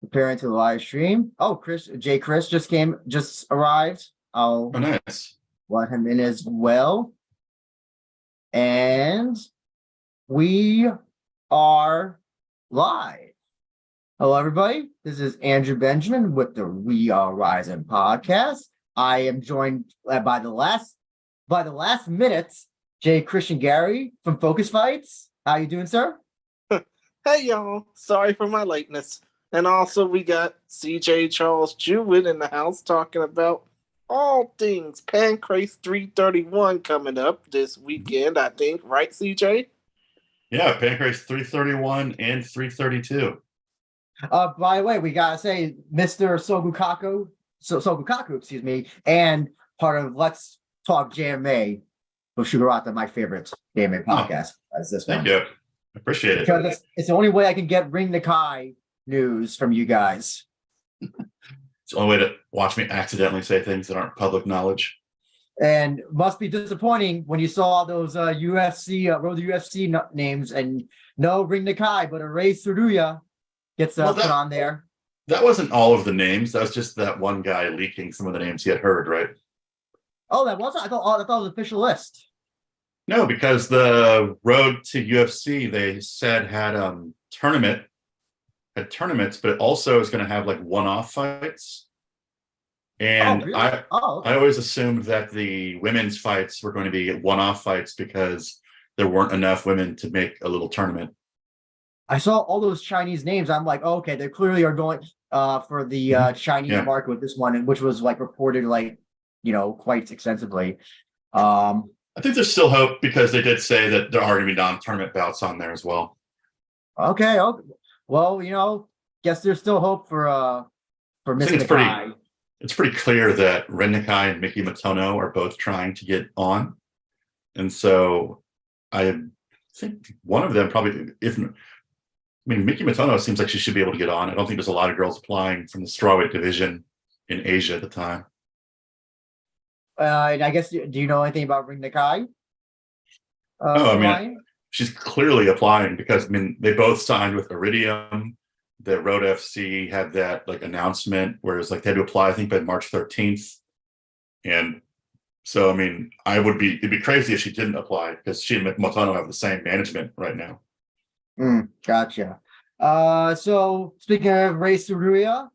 preparing to live stream. Oh, Chris just arrived. I'll Oh, nice. let him in as well. And we are live. Hello, everybody. This is Andrew Benjamin with the We Are Rising podcast. I am joined by the last minute, Jay Christian Gary from Focus Fights. How you doing, sir? Hey, y'all. Sorry for my lateness. And also, we got CJ Charles Jewett in the house talking about all things Pancrase 331 coming up this weekend, I think. Right, CJ? Yeah, Pancrase 331 and 332. By the way, we gotta say, Mr. Sogukaku, excuse me, and part of Let's Talk JMA with Shugarata, my favorite JMA podcast. As this Thank one. you. Appreciate it. Because it's the only way I can get Ring Nakai news from you guys. It's the only way to watch me accidentally say things that aren't public knowledge. And must be disappointing when you saw those UFC Road to UFC names and no Ring Nakai, but a Ray Suruya gets put on there. That wasn't all of the names. That was just that one guy leaking some of the names he had heard, right? Oh, that wasn't. I thought it was an official list. No, because the road to UFC they said had tournaments, but it also is going to have like one-off fights. And really? I okay. always assumed that the women's fights were going to be one-off fights because there weren't enough women to make a little tournament. I saw all those Chinese names. I'm like, okay, they clearly are going for the Chinese market with this one, which was like reported quite extensively. I think there's still hope because they did say that there are going to be non-tournament bouts on there as well. Okay. Well, guess there's still hope for Miss Nakai. It's pretty clear that Ren Nakai and Miki Matono are both trying to get on. And so I think one of them probably, Miki Matono seems like she should be able to get on. I don't think there's a lot of girls applying from the strawweight division in Asia at the time. And I guess, do you know anything about Ring Nakai? She's clearly applying because they both signed with Iridium. The Road FC had that announcement where it's like they had to apply, I think, by March 13th. And so, it'd be crazy if she didn't apply because she and Matono have the same management right now. Gotcha. So speaking of Ray Suruya,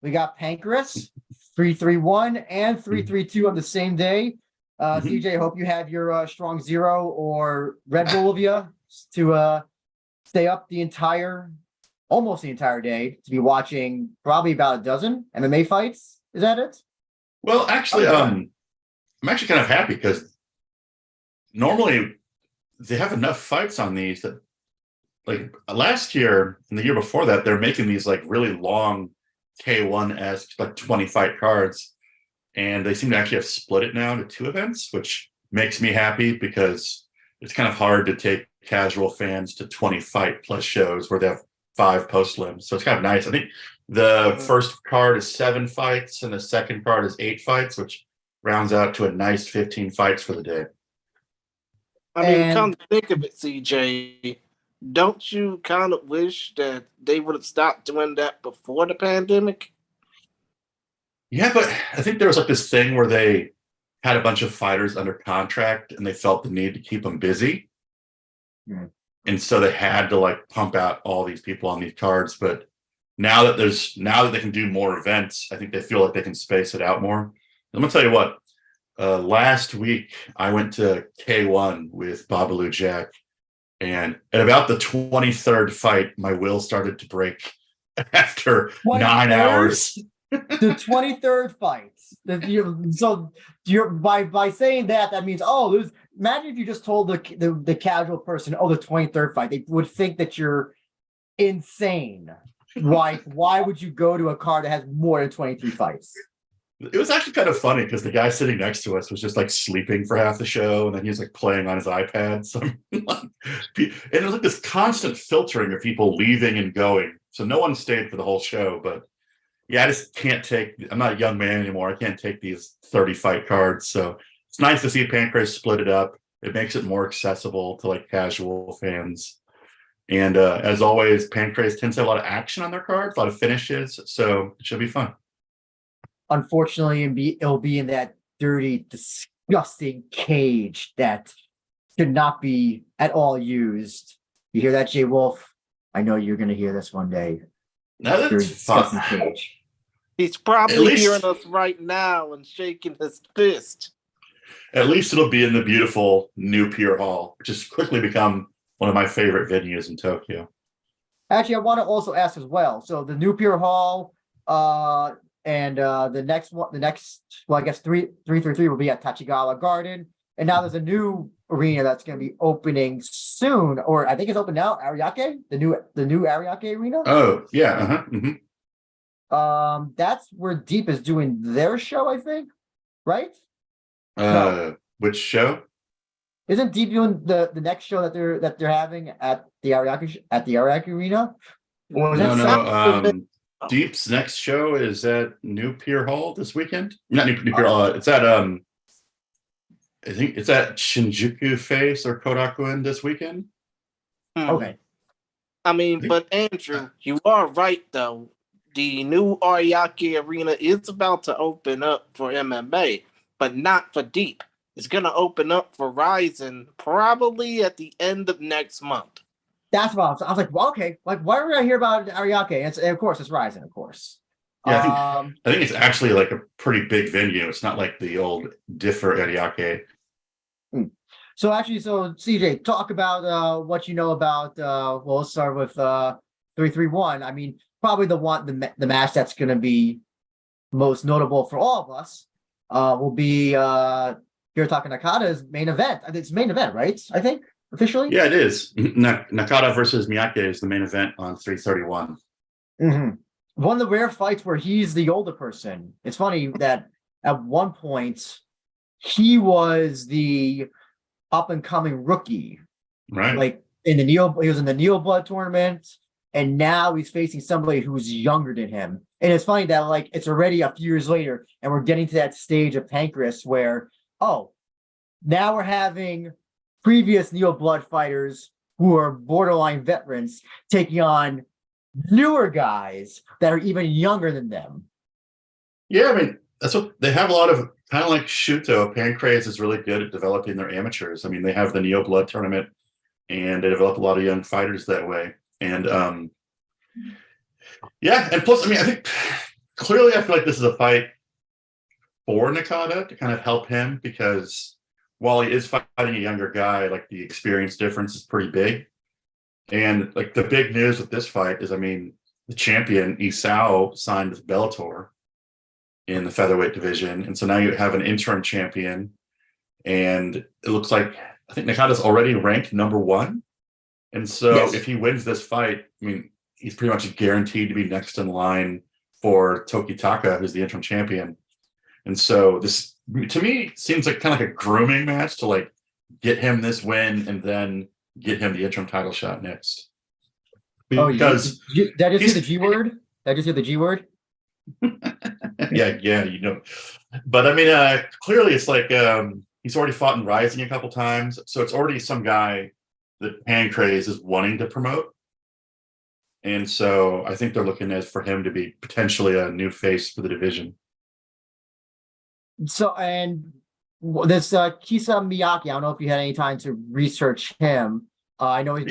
we got Pancrase 331 and 332 on the same day. CJ, hope you have your Strong Zero or Red Bull of you to stay up almost the entire day to be watching probably about a dozen MMA fights. Is that it? Well, actually, I'm actually kind of happy because normally they have enough fights on these that, like last year and the year before that, they're making these really long K1-esque 20 fight cards, and they seem to actually have split it now into two events, which makes me happy because it's kind of hard to take casual fans to 20 fight plus shows where they have 5 post-limbs. So it's kind of nice. I think the first card is 7 fights and the second card is 8 fights, which rounds out to a nice 15 fights for the day. Come to think of it, CJ, don't you kind of wish that they would have stopped doing that before the pandemic? Yeah, but I think there was this thing where they had a bunch of fighters under contract and they felt the need to keep them busy. And so they had to pump out all these people on these cards. But now that they can do more events, I think they feel like they can space it out more. I'm gonna tell you what, last week I went to K1 with Babalu Jack. And at about the 23rd fight, my will started to break after 9 hours. The 23rd fight. So you're by saying that means imagine if you just told the casual person, the 23rd fight, they would think that you're insane. Why would you go to a card that has more than 23 fights? It was actually kind of funny because the guy sitting next to us was just sleeping for half the show, and then he was playing on his iPad. So and it was this constant filtering of people leaving and going. So no one stayed for the whole show. But yeah, I just can't I'm not a young man anymore. I can't take these 30 fight cards. So it's nice to see Pancrase split it up. It makes it more accessible to casual fans. And as always, Pancrase tends to have a lot of action on their cards, a lot of finishes, so it should be fun. Unfortunately, it'll be in that dirty, disgusting cage that should not be at all used. You hear that, Jay Wolf? I know you're going to hear this one day. Now Dirty, that's disgusting fun. cage. He's probably At least- hearing us right now and shaking his fist. At least it'll be in the beautiful new Pier Hall, which has quickly become one of my favorite venues in Tokyo. Actually, I want to also ask as well. So the new Pier Hall, and the next one, well, I guess 333 will be at Tachigawa Garden, and now there's a new arena that's going to be opening soon, or I think it's open now. Ariake, the new Ariake arena. Oh yeah, That's where Deep is doing their show, I think, right? Which show? Isn't Deep doing the next show that they're having at the Ariake arena? Or is that No. Deep's next show is at New Pier Hall this weekend. Not New Pier Hall. It's at I think it's at Shinjuku Face or Korakuen this weekend. Okay. I mean, but Andrew, you are right though. The new Ariake arena is about to open up for MMA, but not for Deep. It's gonna open up for Rizin probably at the end of next month. That's what I was like, well, okay, like why would I hear about Ariake? And of course, it's Rizin, of course. Yeah, I think it's actually like a pretty big venue. It's not like the old Differ Ariake. So CJ, talk about what you know about. Well, let's start with 331. I mean, probably the match that's going to be most notable for all of us will be Hirotaka Nakata's main event. I think it's main event, right? I think officially. Yeah, it is. Nakata versus Miyake is the main event on 331. Mm-hmm. One of the rare fights where he's the older person. It's funny that at one point he was the up and coming rookie, right? Like he was in the Neo Blood tournament, and now he's facing somebody who's younger than him. And it's funny that like it's already a few years later, and we're getting to that stage of Pancrase where now we're having previous Neo Blood fighters who are borderline veterans taking on newer guys that are even younger than them. Yeah, I mean, that's what they have. A lot of kind of like Shuto. Pancrase is really good at developing their amateurs. I mean, they have the Neo Blood tournament, and they develop a lot of young fighters that way. And yeah, and plus, I mean, I think clearly I feel like this is a fight for Nakata to kind of help him, because while he is fighting a younger guy, like the experience difference is pretty big. And like the big news with this fight is, I mean, the champion Isao signed with Bellator in the featherweight division, and so now you have an interim champion, and it looks like I think Nakata's already ranked number 1, and so Yes. If he wins this fight, I mean, he's pretty much guaranteed to be next in line for Tokitaka, who's the interim champion. And so this, to me, seems like kind of like a grooming match to like get him this win and then get him the interim title shot next. Because did I just hear the G word? Did I just hear the G word? yeah, you know. But I mean, clearly it's like he's already fought in Rising a couple times, so it's already some guy that Pancrase is wanting to promote. And so I think they're looking for him to be potentially a new face for the division. So, and this Kisa Miyake, I don't know if you had any time to research him. I know he's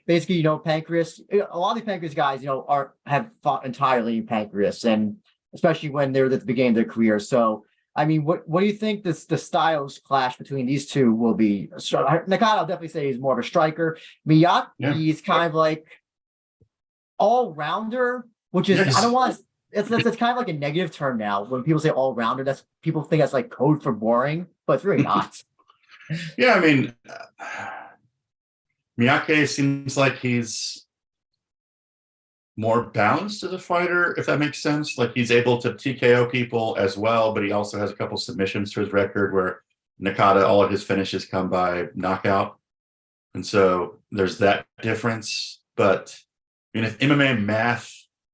basically, Pancrase. A lot of these Pancrase guys, have fought entirely in Pancrase, and especially when they're at the beginning of their career. So, I mean, what do you think the styles clash between these two will be? Nakata, I'll definitely say he's more of a striker. Miyake, he's kind of like all rounder, which is I don't want to. It's kind of like a negative term now. When people say all rounder, that's people think that's like code for boring, but it's really not. Yeah, I mean, Miyake seems like he's more balanced as a fighter, if that makes sense. Like he's able to TKO people as well, but he also has a couple submissions to his record where Nakata, all of his finishes come by knockout. And so there's that difference. But I mean, if MMA math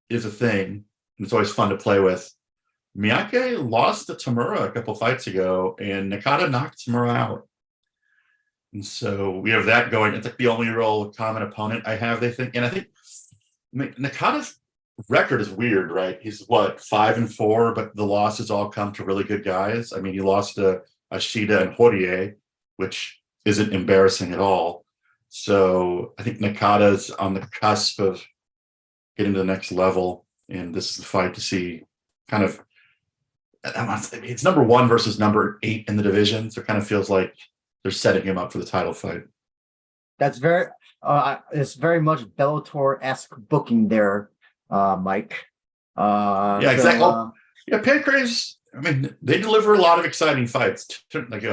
is a thing, and it's always fun to play with, Miyake lost to Tamura a couple fights ago, and Nakata knocked Tamura out. And so we have that going. It's like the only real common opponent I have, they think. And I think Nakata's record is weird, right? He's what, 5-4, but the losses all come to really good guys. I mean, he lost to Ashida and Horie, which isn't embarrassing at all. So I think Nakata's on the cusp of getting to the next level. And this is the fight to see kind of, it's number 1 versus number 8 in the division. So it kind of feels like they're setting him up for the title fight. That's very, it's very much Bellator-esque booking there, Mike. Yeah, exactly. Yeah, Pancrase, I mean, they deliver a lot of exciting fights. Like,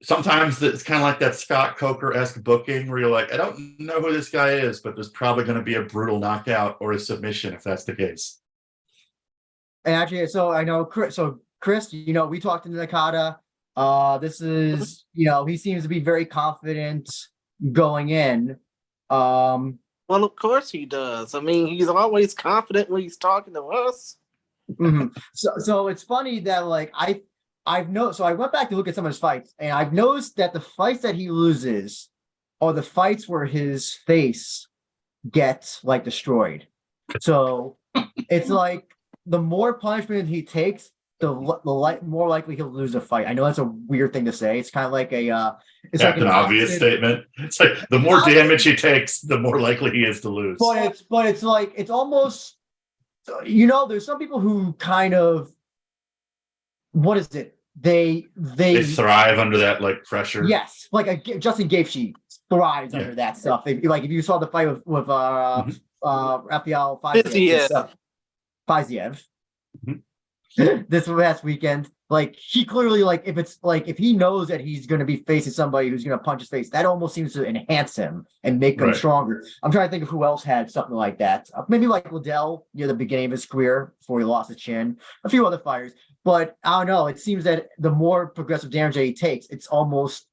sometimes it's kind of like that Scott Coker-esque booking where you're like, I don't know who this guy is, but there's probably going to be a brutal knockout or a submission if that's the case. And actually, so I know Chris. So Chris, we talked to Nakata. This is, he seems to be very confident going in. Well, of course he does. I mean, he's always confident when he's talking to us. Mm-hmm. So it's funny that like I've noticed. So I went back to look at some of his fights, and I've noticed that the fights that he loses are the fights where his face gets like destroyed. So it's like the more punishment he takes, the more likely he'll lose a fight. I know that's a weird thing to say. It's kind of like it's like an obvious statement. It's like the more damage he takes, the more likely he is to lose. But it's like it's almost, there's some people who kind of, what is it? They thrive under that like pressure. Yes, like Justin Gaethje thrives under that stuff. If you saw the fight with Rafael Fiziev. This last weekend, like he clearly, like if he knows that he's going to be facing somebody who's going to punch his face, that almost seems to enhance him and make him stronger. I'm trying to think of who else had something like that. Maybe like Liddell near the beginning of his career before he lost his chin. A few other fighters, but I don't know. It seems that the more progressive damage that he takes, it's almost,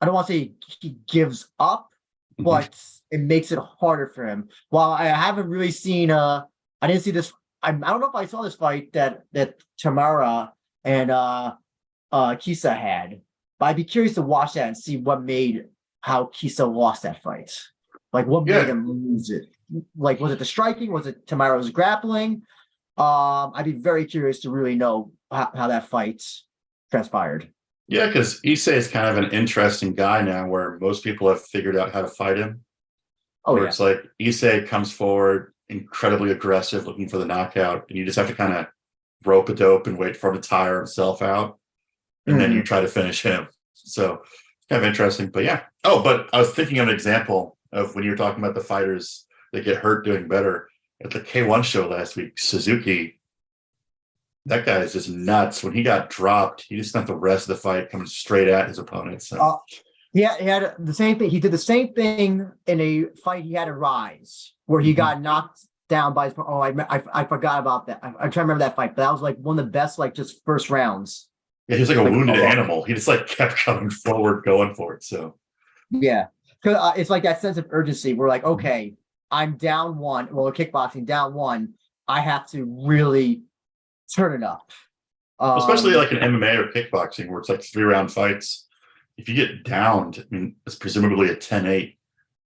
I don't want to say he gives up, but it makes it harder for him. While I haven't really seen, I didn't see this. I don't know if I saw this fight that Tamara and Kisa had, but I'd be curious to watch that and see what made how Kisa lost that fight. Like what made him lose it? Like was it the striking? Was it Tamara's grappling? I'd be very curious to really know how that fight transpired. Yeah, because Issei is kind of an interesting guy now, where most people have figured out how to fight him. It's like Issei comes forward, incredibly aggressive, looking for the knockout, and you just have to kind of rope a dope and wait for him to tire himself out, and then you try to finish him. So kind of interesting, but yeah. Oh, but I was thinking of an example of when you were talking about the fighters that get hurt doing better. At the K1 show last week, Suzuki, that guy is just nuts. When he got dropped, he just spent the rest of the fight coming straight at his opponent. So. He had the same thing. He did the same thing in a fight he had at Rise, where he got knocked down by his. Oh, I forgot about that. I'm trying to remember that fight, but that was like one of the best, like just first rounds. Yeah, he was like a wounded animal. He just like kept coming forward, going for it. So yeah, because it's like that sense of urgency. We're like, okay, I'm down one. Well, kickboxing down one. I have to really turn it up. Especially like in MMA or kickboxing, where it's like 3-round fights. If you get downed, I mean, it's presumably a 10-8.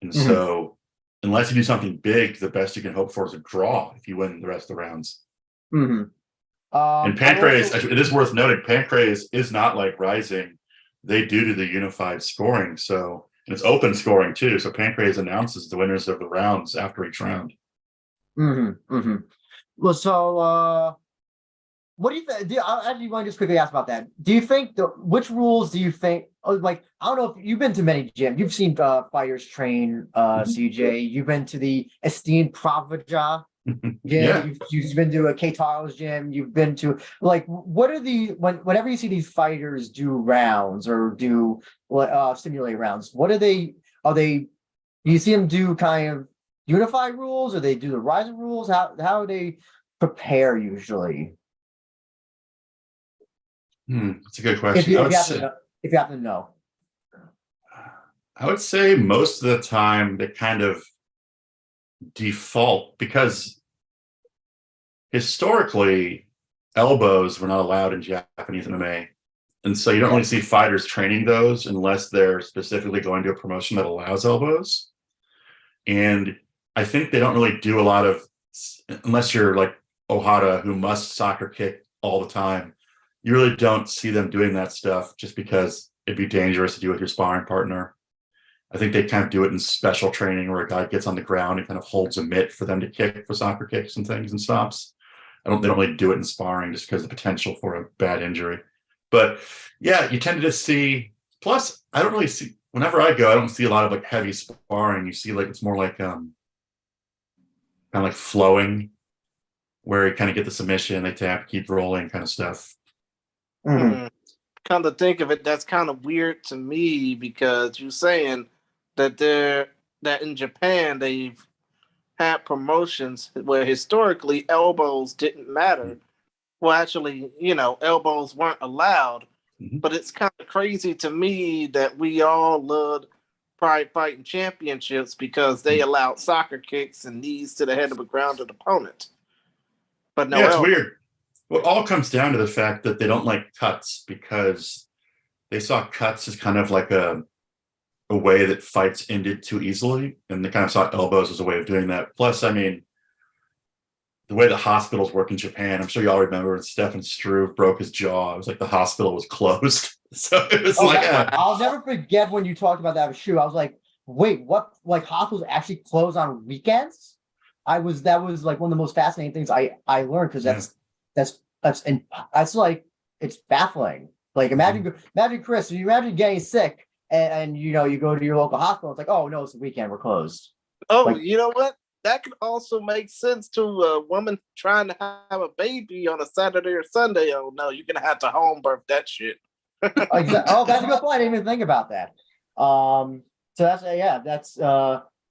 And so unless you do something big, the best you can hope for is a draw if you win the rest of the rounds. And Pancrase, it is worth noting, Pancrase is not like Rizin. They do the unified scoring. So, and it's open scoring too. So Pancrase announces the winners of the rounds after each round. Well, so what do you think? I actually want to just quickly ask about that. Do you think which rules do you think? Like, I don't know if you've been to many gyms. You've seen fighters train, CJ. You've been to the esteemed Pravija gym. Yeah. You've been to a Keitaro's gym. You've been to like what are whenever you see these fighters do rounds or do simulate rounds? What are they? Do you see them do kind of unified rules, or they do the Rizin rules? How do they prepare usually? That's a good question. If you happen to know. I would say most of the time they kind of default, because historically elbows were not allowed in Japanese MMA. And so you don't really see fighters training those unless they're specifically going to a promotion that allows elbows. And I think they don't really do a lot of, unless you're like Ohara, who must soccer kick all the time. You really don't see them doing that stuff just because it'd be dangerous to do with your sparring partner. I think they kind of do it in special training where a guy gets on the ground and kind of holds a mitt for them to kick for soccer kicks and things and stops. They don't really do it in sparring just because of the potential for a bad injury. But yeah, you tend to just see, plus I don't really see, whenever I go, I don't see a lot of like heavy sparring. You see like, it's more like kind of like flowing, where you kind of get the submission, they tap, keep rolling kind of stuff. Come to think of it, that's kind of weird to me because you're saying that that in Japan they've had promotions where historically elbows didn't matter. Well, actually, elbows weren't allowed. But it's kind of crazy to me that we all loved Pride Fighting Championships because they allowed soccer kicks and knees to the head of a grounded opponent. But no, it's weird. Well, it all comes down to the fact that they don't like cuts because they saw cuts as kind of like a way that fights ended too easily, and they kind of saw elbows as a way of doing that. Plus, I mean, the way the hospitals work in Japan, I'm sure you all remember when Stefan Struve broke his jaw. It was like the hospital was closed. So it was I'll never forget when you talked about that with Shu. I was like, wait, what? Like hospitals actually close on weekends? That was like one of the most fascinating things I learned because that's like, it's baffling. Like imagine Chris, you imagine getting sick and you go to your local hospital. It's like, oh no, it's the weekend, we're closed. Oh, like, you know what? That could also make sense to a woman trying to have a baby on a Saturday or Sunday. Oh no, you're gonna have to home birth that shit. Exactly. Oh, that's a good point. I didn't even think about that. So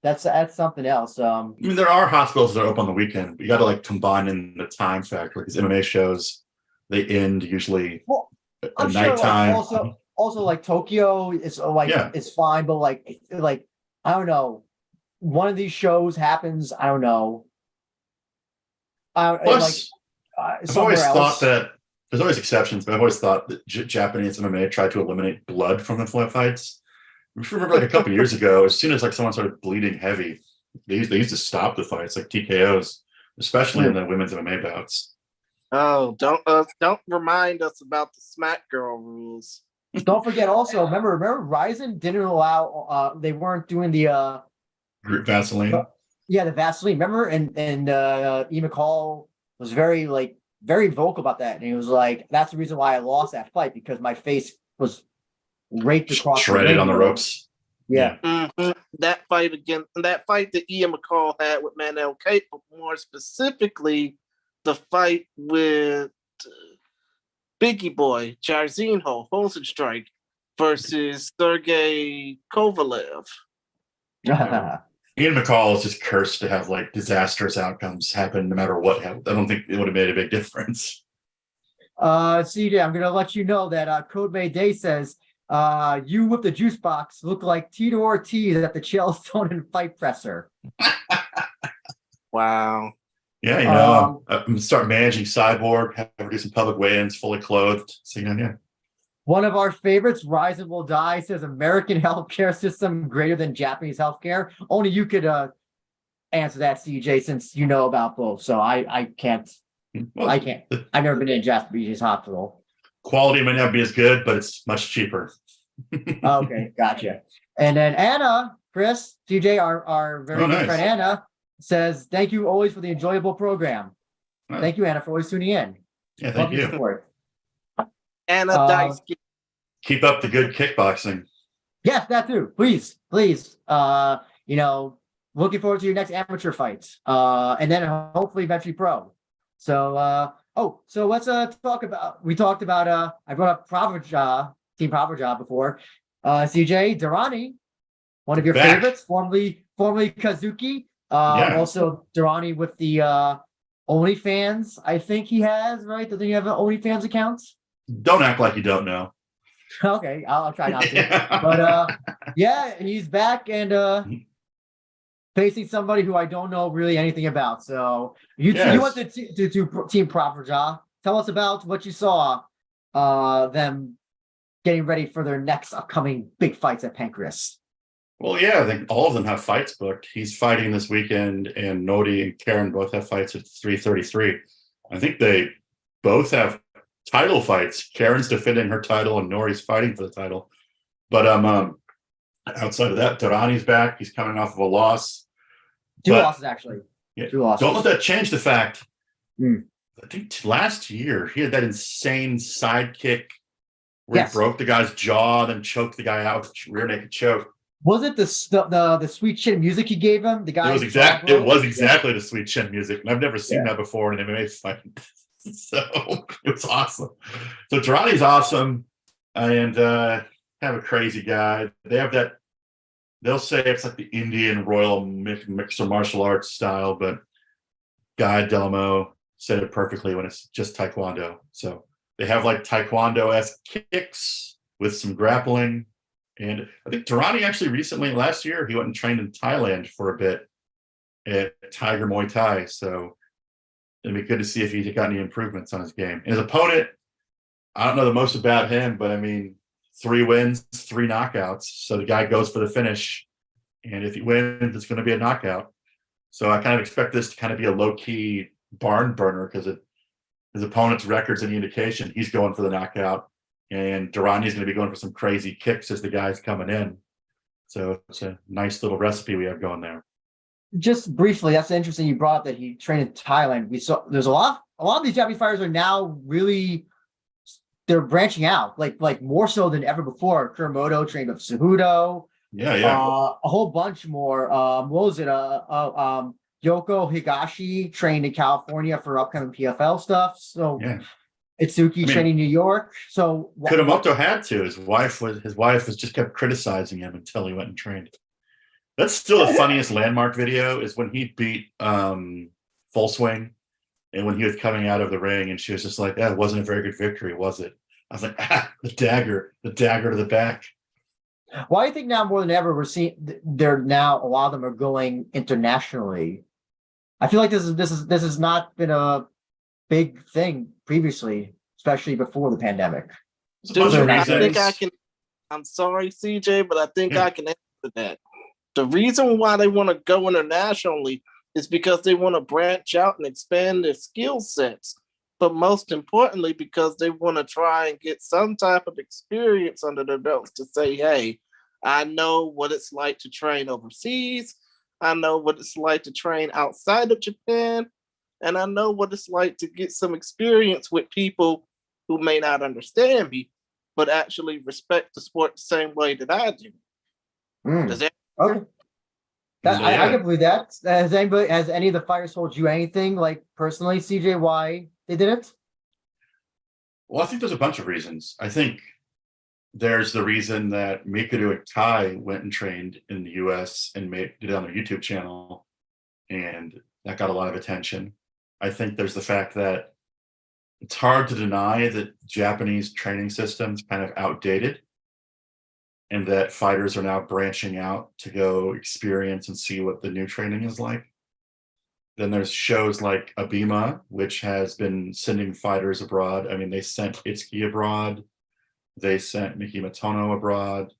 that's something else. I mean, there are hospitals that are open on the weekend, but you got to like combine in the time factor because MMA shows they end usually at nighttime. Sure, like, also like Tokyo is it's fine, but like I don't know. One of these shows happens. I don't know. Plus, I've always thought that there's always exceptions, but I've always thought that Japanese MMA tried to eliminate blood from the fights. If you remember, like a couple of years ago, as soon as like someone started bleeding heavy, they used to stop the fights, like TKOs, especially in the women's MMA bouts. Oh, don't remind us about the Smack Girl rules. Don't forget. Also, remember, Rizin didn't allow. They weren't doing the Vaseline. The Vaseline. Remember, and E. McCall was very vocal about that, and he was like, "That's the reason why I lost that fight because my face was raped across, shredded on the ropes." Yeah. That fight that Ian McCall had with Manel Cape, but more specifically, the fight with Biggie Boy, Jairzinho, Rosenstrike versus Sergey Kovalev. Ian McCall is just cursed to have like disastrous outcomes happen no matter what happened. I don't think it would have made a big difference. CJ, I'm going to let you know that Code May Day says, you with the juice box look like Tito Ortiz at the Chaelstone and Fight Presser. Wow. Yeah, I'm going to start managing Cyborg, have her do some public weigh-ins, fully clothed. So, One of our favorites, Rizin Will Die, says American healthcare system greater than Japanese healthcare. Only you could answer that, CJ, since you know about both. So I can't. Well, I can't. I've never been in a Japanese hospital. Quality might not be as good, but it's much cheaper. Okay, gotcha. And then Anna, Chris, CJ, our very good friend Anna, says, thank you always for the enjoyable program. Nice. Thank you, Anna, for always tuning in. Yeah, thank you. Support. Anna Dice. Keep up the good kickboxing. Yes, that too. Please. Looking forward to your next amateur fights. And then hopefully eventually pro. So so let's talk about, we talked about I brought up Team Pravaja before. CJ Durrani, one of your favorites, formerly Kazuki. Also Durrani with the OnlyFans, I think he has, right? Doesn't he have an OnlyFans account? Don't act like you don't know. Okay, I'll try not to. But he's back and facing somebody who I don't know really anything about. So you went to Team Pravaja. Tell us about what you saw them getting ready for their next upcoming big fights at Pancrase. Well, yeah, I think all of them have fights booked. He's fighting this weekend, and Nodi and Karen both have fights at 333. I think they both have title fights. Karen's defending her title, and Nori's fighting for the title. But outside of that, Durrani's back. He's coming off of a loss. Two losses, actually. Yeah, 2 losses. Don't let that change the fact. Mm. I think last year he had that insane sidekick where he broke the guy's jaw, then choked the guy out with a rear naked choke. Was it the sweet chin music he gave him? The guy. It was exactly the sweet chin music, and I've never seen that before in an MMA fight. So it was awesome. So Durrani's awesome, and kind of a crazy guy. They have that. They'll say it's like the Indian royal mixed martial arts style, but Guy Delamo said it perfectly when it's just Taekwondo. So they have like Taekwondo-esque kicks with some grappling. And I think Durrani actually recently, last year, he went and trained in Thailand for a bit at Tiger Muay Thai. So it'd be good to see if he got any improvements on his game. And his opponent, I don't know the most about him, but I mean, 3 wins, 3 knockouts. So the guy goes for the finish. And if he wins, it's going to be a knockout. So I kind of expect this to kind of be a low-key barn burner because his opponent's record's any indication. He's going for the knockout. And Durrani's going to be going for some crazy kicks as the guy's coming in. So it's a nice little recipe we have going there. Just briefly, that's interesting you brought up that he trained in Thailand. We saw there's a lot of these Japanese fighters are now really, they're branching out, like more so than ever before. Kuramoto trained with Cejudo. Yeah. A whole bunch more. What was it? Yoko Higashi trained in California for upcoming PFL stuff. So Yeah. Itsuki training in New York. So Kuramoto had to. His wife was just kept criticizing him until he went and trained. That's still the funniest landmark video is when he beat Full Swing, and when he was coming out of the ring, and she was just like, "That wasn't a very good victory, was it?" I was like, the dagger to the back." Why do you think now more than ever we're seeing they're now a lot of them are going internationally? I feel like this has not been a big thing previously, especially before the pandemic. Dude, I think I can. I'm sorry, CJ, but I think I can answer that. The reason why they want to go internationally is because they want to branch out and expand their skill sets. But most importantly, because they want to try and get some type of experience under their belts to say, hey, I know what it's like to train overseas. I know what it's like to train outside of Japan. And I know what it's like to get some experience with people who may not understand me, but actually respect the sport the same way that I do. Does that okay? I can believe that. Has any of the fighters told you anything, like personally, CJ, why they did it? Well, I think there's a bunch of reasons. I think there's the reason that Mikuru and Tai went and trained in the US and did it on their YouTube channel, and that got a lot of attention. I think there's the fact that it's hard to deny that Japanese training system's kind of outdated, and that fighters are now branching out to go experience and see what the new training is like. Then there's shows like Abima, which has been sending fighters abroad. I mean, they sent Itsuki abroad. They sent Miki Matono abroad.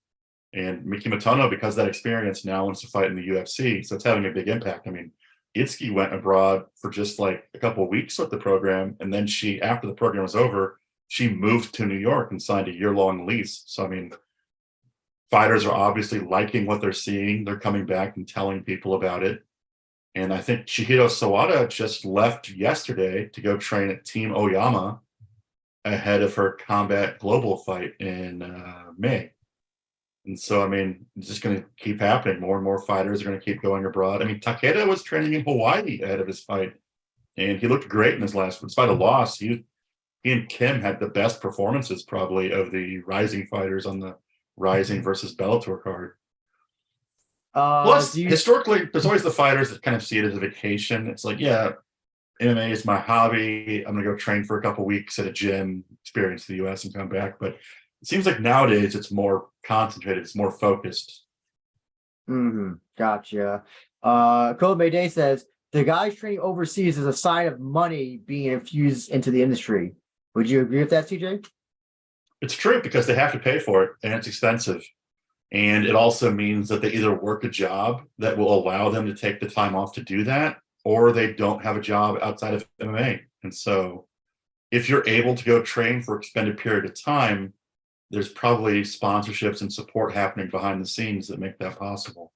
And Miki Matono, because of that experience, now wants to fight in the UFC. So it's having a big impact. I mean, Itsuki went abroad for just like a couple of weeks with the program. And then after the program was over, she moved to New York and signed a year-long lease. So, I mean, fighters are obviously liking what they're seeing. They're coming back and telling people about it. And I think Chihiro Sawada just left yesterday to go train at Team Oyama ahead of her Combat Global fight in May. And so, I mean, it's just going to keep happening. More and more fighters are going to keep going abroad. I mean, Takeda was training in Hawaii ahead of his fight, and he looked great in his last one. Despite a loss, he and Kim had the best performances probably of the rising fighters on the Rising versus Bellator card. Plus, historically, there's always the fighters that kind of see it as a vacation. It's like, yeah, MMA is my hobby. I'm going to go train for a couple weeks at a gym, experience the US, and come back. But it seems like nowadays it's more concentrated. It's more focused. Gotcha. Cole Mayday says, the guys training overseas is a sign of money being infused into the industry. Would you agree with that, CJ? It's true because they have to pay for it and it's expensive. And it also means that they either work a job that will allow them to take the time off to do that, or they don't have a job outside of MMA. And so if you're able to go train for an extended period of time, there's probably sponsorships and support happening behind the scenes that make that possible.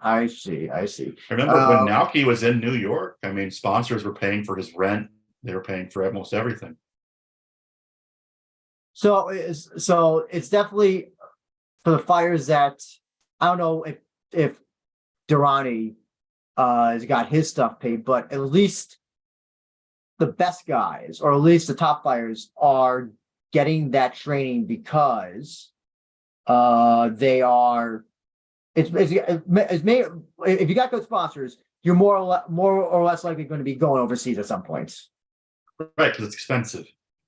I see. I see. I remember when Naoki was in New York, I mean, sponsors were paying for his rent. They were paying for almost everything. So it's definitely for the fighters that I don't know if Durrani has got his stuff paid, but at least the best guys, or at least the top fighters, are getting that training because they are. It's made, if you got good sponsors, you're more or less likely going to be going overseas at some points. Right, because it's expensive.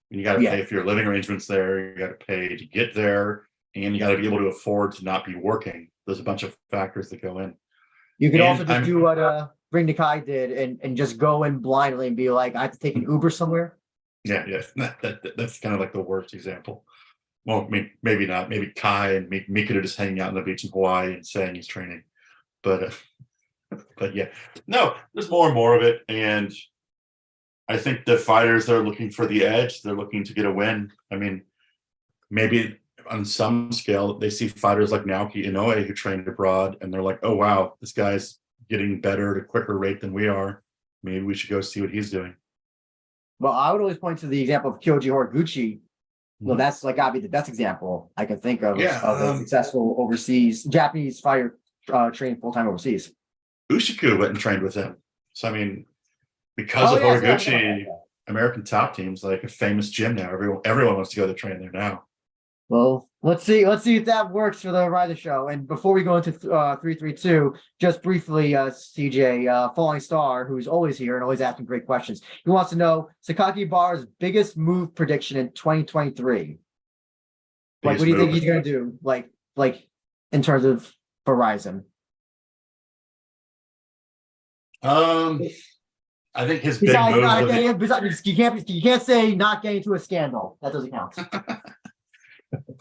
You got to pay for your living arrangements there. You got to pay to get there, and you got to be able to afford to not be working. There's a bunch of factors that go in. You could also just do what Ring Nikai did and just go in blindly and be like, I have to take an Uber somewhere. Yeah. That's kind of like the worst example. Well, maybe not. Maybe Kai and Mika are just hanging out on the beach in Hawaii and saying he's training. But yeah, no, there's more and more of it. And I think the fighters that are looking for the edge, they're looking to get a win. I mean, maybe on some scale, they see fighters like Naoki Inoue who trained abroad, and they're like, oh, wow, this guy's getting better at a quicker rate than we are. Maybe we should go see what he's doing. Well, I would always point to the example of Kyoji Horiguchi. Well, that's like gotta be the best example I can think of a successful overseas Japanese fighter trained full-time overseas. Ushiku went and trained with him. So I mean, because of Horiguchi, American top teams like a famous gym now. Everyone wants to go to train there now. Well, let's see if that works for the Rizin show. And before we go into 332, just briefly, CJ, Falling Star, who's always here and always asking great questions. He wants to know Sakaki Bar's biggest move prediction in 2023. Like, what do you think he's gonna do? Like in terms of Verizon? I think his big move. You can't say not getting into a scandal. That doesn't count.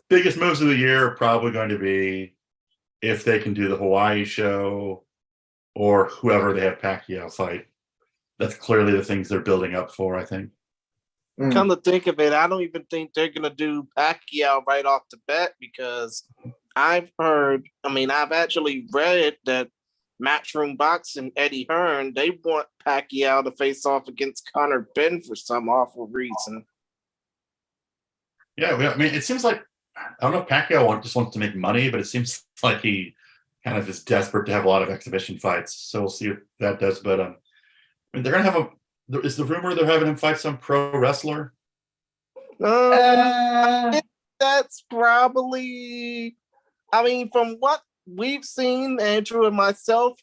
Biggest moves of the year are probably going to be if they can do the Hawaii show or whoever they have Pacquiao fight. That's clearly the things they're building up for, I think. Come to think of it, I don't even think they're going to do Pacquiao right off the bat because I've actually read that Matchroom Boxing, Eddie Hearn, they want Pacquiao to face off against Conor Benn for some awful reason. Yeah, I mean, it seems like, I don't know if Pacquiao just wants to make money, but it seems like he kind of is desperate to have a lot of exhibition fights. So we'll see what that does. But I mean, they're going to have is the rumor they're having him fight some pro wrestler? That's probably, I mean, from what we've seen, Andrew and myself,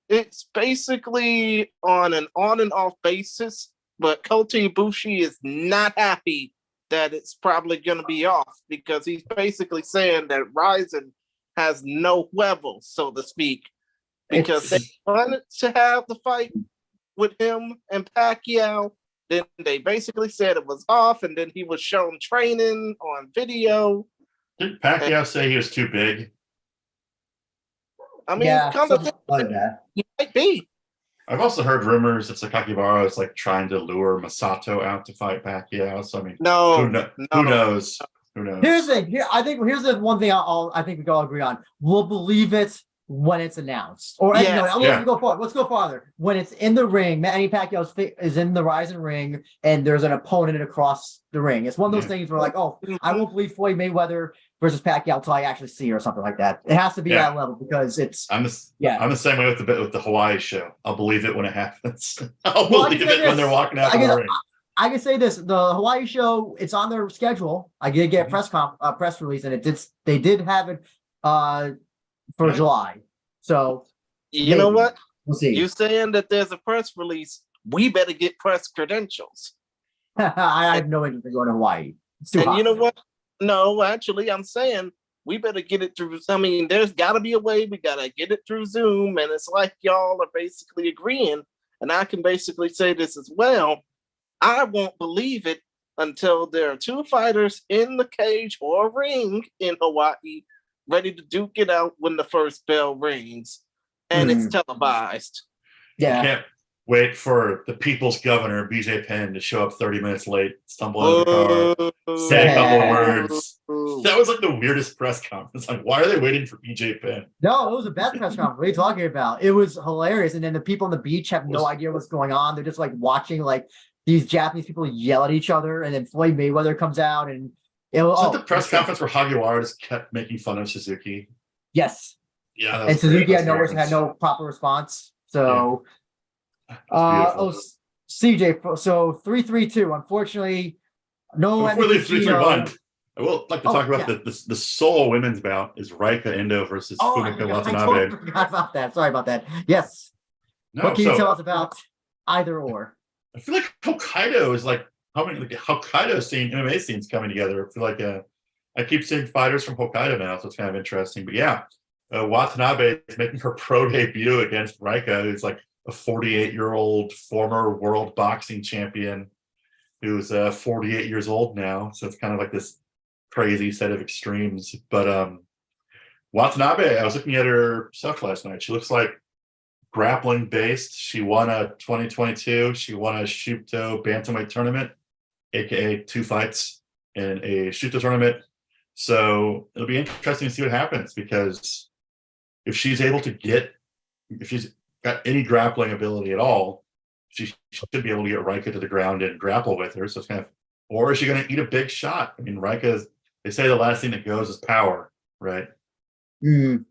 it's basically on an on and off basis, but Kota Ibushi is not happy that it's probably going to be off because he's basically saying that Rizin has no levels, so to speak, because they wanted to have the fight with him and Pacquiao. Then they basically said it was off, and then he was shown training on video. Didn't Pacquiao say he was too big? I mean, kind of like he might be. I've also heard rumors that Sakakibara is like trying to lure Masato out to fight Pacquiao. So I mean, who knows? Who knows? Here's the one thing I think we can all agree on. We'll believe it when it's announced. Or let's go farther. When it's in the ring, Manny Pacquiao is in the Rizin ring, and there's an opponent across the ring. It's one of those things where like, oh, I won't believe Floyd Mayweather versus Pacquiao until I actually see it or something like that. It has to be that level because it's. I'm the same way with the Hawaii show. I'll believe it when it happens. I'll believe it when they're walking out the ring. I can say this: the Hawaii show, it's on their schedule. I did get a press release, and they did have it for July. So you know what? We'll see. You saying that there's a press release? We better get press credentials. I have no interest in going to Hawaii. It's too hot. You know what? No, actually, I'm saying we better get it through. I mean, there's got to be a way. We got to get it through Zoom. And it's like y'all are basically agreeing. And I can basically say this as well. I won't believe it until there are two fighters in the cage or ring in Hawaii ready to duke it out when the first bell rings. And it's televised. Yeah. Can't wait for the people's governor, BJ Penn, to show up 30 minutes late, stumble into the car, say a couple words. That was like the weirdest press conference. Like, why are they waiting for BJ Penn? No, it was a best press conference. What are you talking about? It was hilarious. And then the people on the beach have no idea what's going on. They're just like watching like these Japanese people yell at each other. And then Floyd Mayweather comes out and it was the press conference where Hagiwara just kept making fun of Suzuki. Yes. Yeah. And Suzuki had no proper response. So CJ, so 3-3-2. Unfortunately, no. Before they 3-3-1, I will like to talk about the sole women's bout is Raika Endo versus Fumika Watanabe. I totally forgot about that. Sorry about that. Yes. What can you tell us about either or? I feel like Hokkaido is like Hokkaido scene, MMA scenes coming together. I feel like I keep seeing fighters from Hokkaido now, so it's kind of interesting. But yeah, Watanabe is making her pro debut against Raika, who's like a 48-year-old former world boxing champion who's 48 years old now. So it's kind of like this crazy set of extremes. But Watanabe, I was looking at her stuff last night. She looks like grappling based. She won a 2022. She won a Shooto bantamweight tournament, aka 2 fights in a Shooto tournament. So it'll be interesting to see what happens, because if she's got any grappling ability at all, she should be able to get Raika to the ground and grapple with her. So it's kind of, or is she going to eat a big shot? I mean, they say the last thing that goes is power, right? You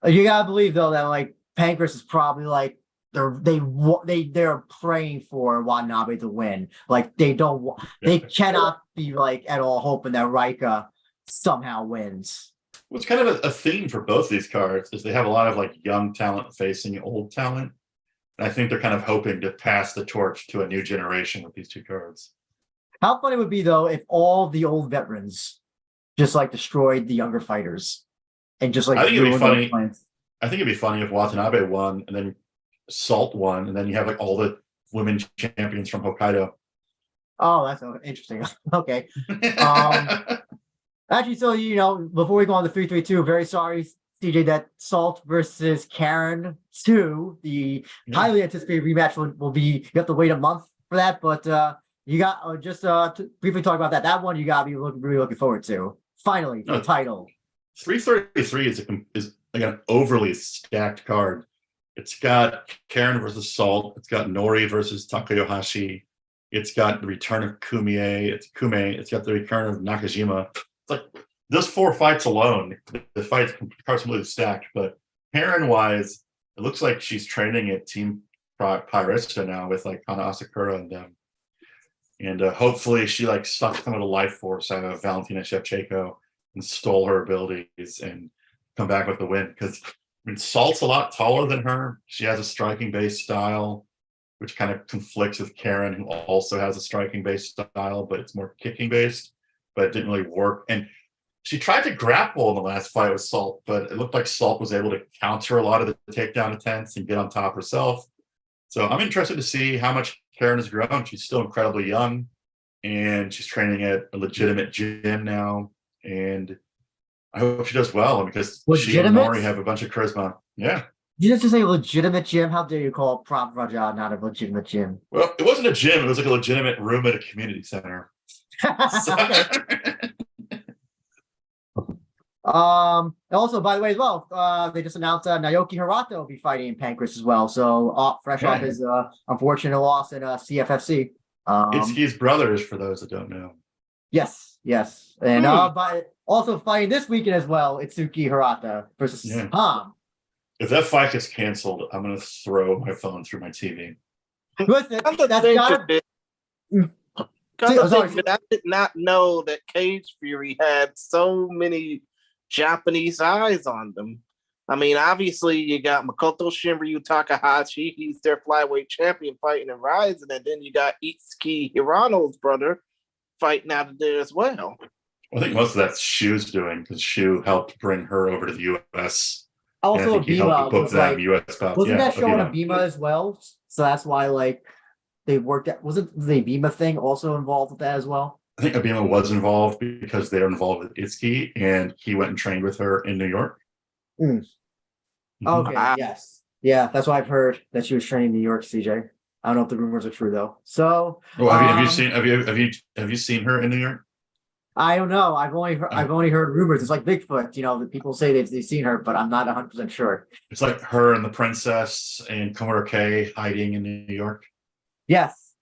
gotta believe though that like Pancrase is probably like they're praying for Watanabe to win. Like they cannot be like at all hoping that Raika somehow wins. What's kind of a theme for both these cards is they have a lot of like young talent facing old talent. And I think they're kind of hoping to pass the torch to a new generation with these two cards. How funny it would be though if all the old veterans just like destroyed the younger fighters and just like I think it'd be funny. I think it'd be funny if Watanabe won and then Salt won, and then you have like all the women champions from Hokkaido. Oh, that's interesting. Okay. Actually, so before we go on the 3-3-2, very sorry, CJ, that Salt versus Karen 2, the highly anticipated rematch will be. You have to wait a month for that, but you got just to briefly talk about that. That one you got to be really looking forward to. Finally, the title. 333 is like an overly stacked card. It's got Karen versus Salt. It's got Nori versus Takayohashi. It's got the return of Kume. It's got the return of Nakajima. It's like those 4 fights alone, the fights are completely stacked. But Karen-wise, it looks like she's training at Team Pyrista now with like Kana Asakura and them. And hopefully she like sucked some of the life force out of Valentina Shevchenko and stole her abilities and come back with the win. Because Salt's a lot taller than her. She has a striking-based style, which kind of conflicts with Karen, who also has a striking-based style, but it's more kicking-based. But it didn't really work. And she tried to grapple in the last fight with Salt, but it looked like Salt was able to counter a lot of the takedown attempts and get on top herself. So I'm interested to see how much Karen has grown. She's still incredibly young, and she's training at a legitimate gym now. And I hope she does well, because she and Nori have a bunch of charisma. Yeah. You just say legitimate gym? How dare you call Prop Raja not a legitimate gym? Well, it wasn't a gym. It was like a legitimate room at a community center. Also, by the way, as well, they just announced Naoki Hirata will be fighting in Pancrase as well. So fresh off his unfortunate loss in CFFC. It's his brothers, for those that don't know. Yes. And but also fighting this weekend as well, Itsuki Hirata versus Ham. If that fight gets canceled, I'm going to throw my phone through my TV. Listen, I did not know that Cage Fury had so many Japanese eyes on them. I mean, obviously, you got Makoto Shinryu Takahashi. He's their flyweight champion fighting in Rizin. And then you got Itsuki Hirano's brother fighting out of there as well. I think most of that's Shu's doing, because Shu helped bring her over to the U.S. Also, Abima was like, wasn't that show on Abima as well? So that's why, like, they worked at, wasn't the Abima thing also involved with that as well? I think Abima was involved because they're involved with Itsuki, and he went and trained with her in New York. Mm. Okay, Wow. yes. Yeah, that's what I've heard, that she was training in New York, CJ. I don't know if the rumors are true though. So Well, have you seen her in New York? I don't know. I've Oh, only heard rumors. It's like Bigfoot, that people say they've seen her, but I'm not 100% sure. it's like her and the princess and Komuro K hiding in New York. Yes.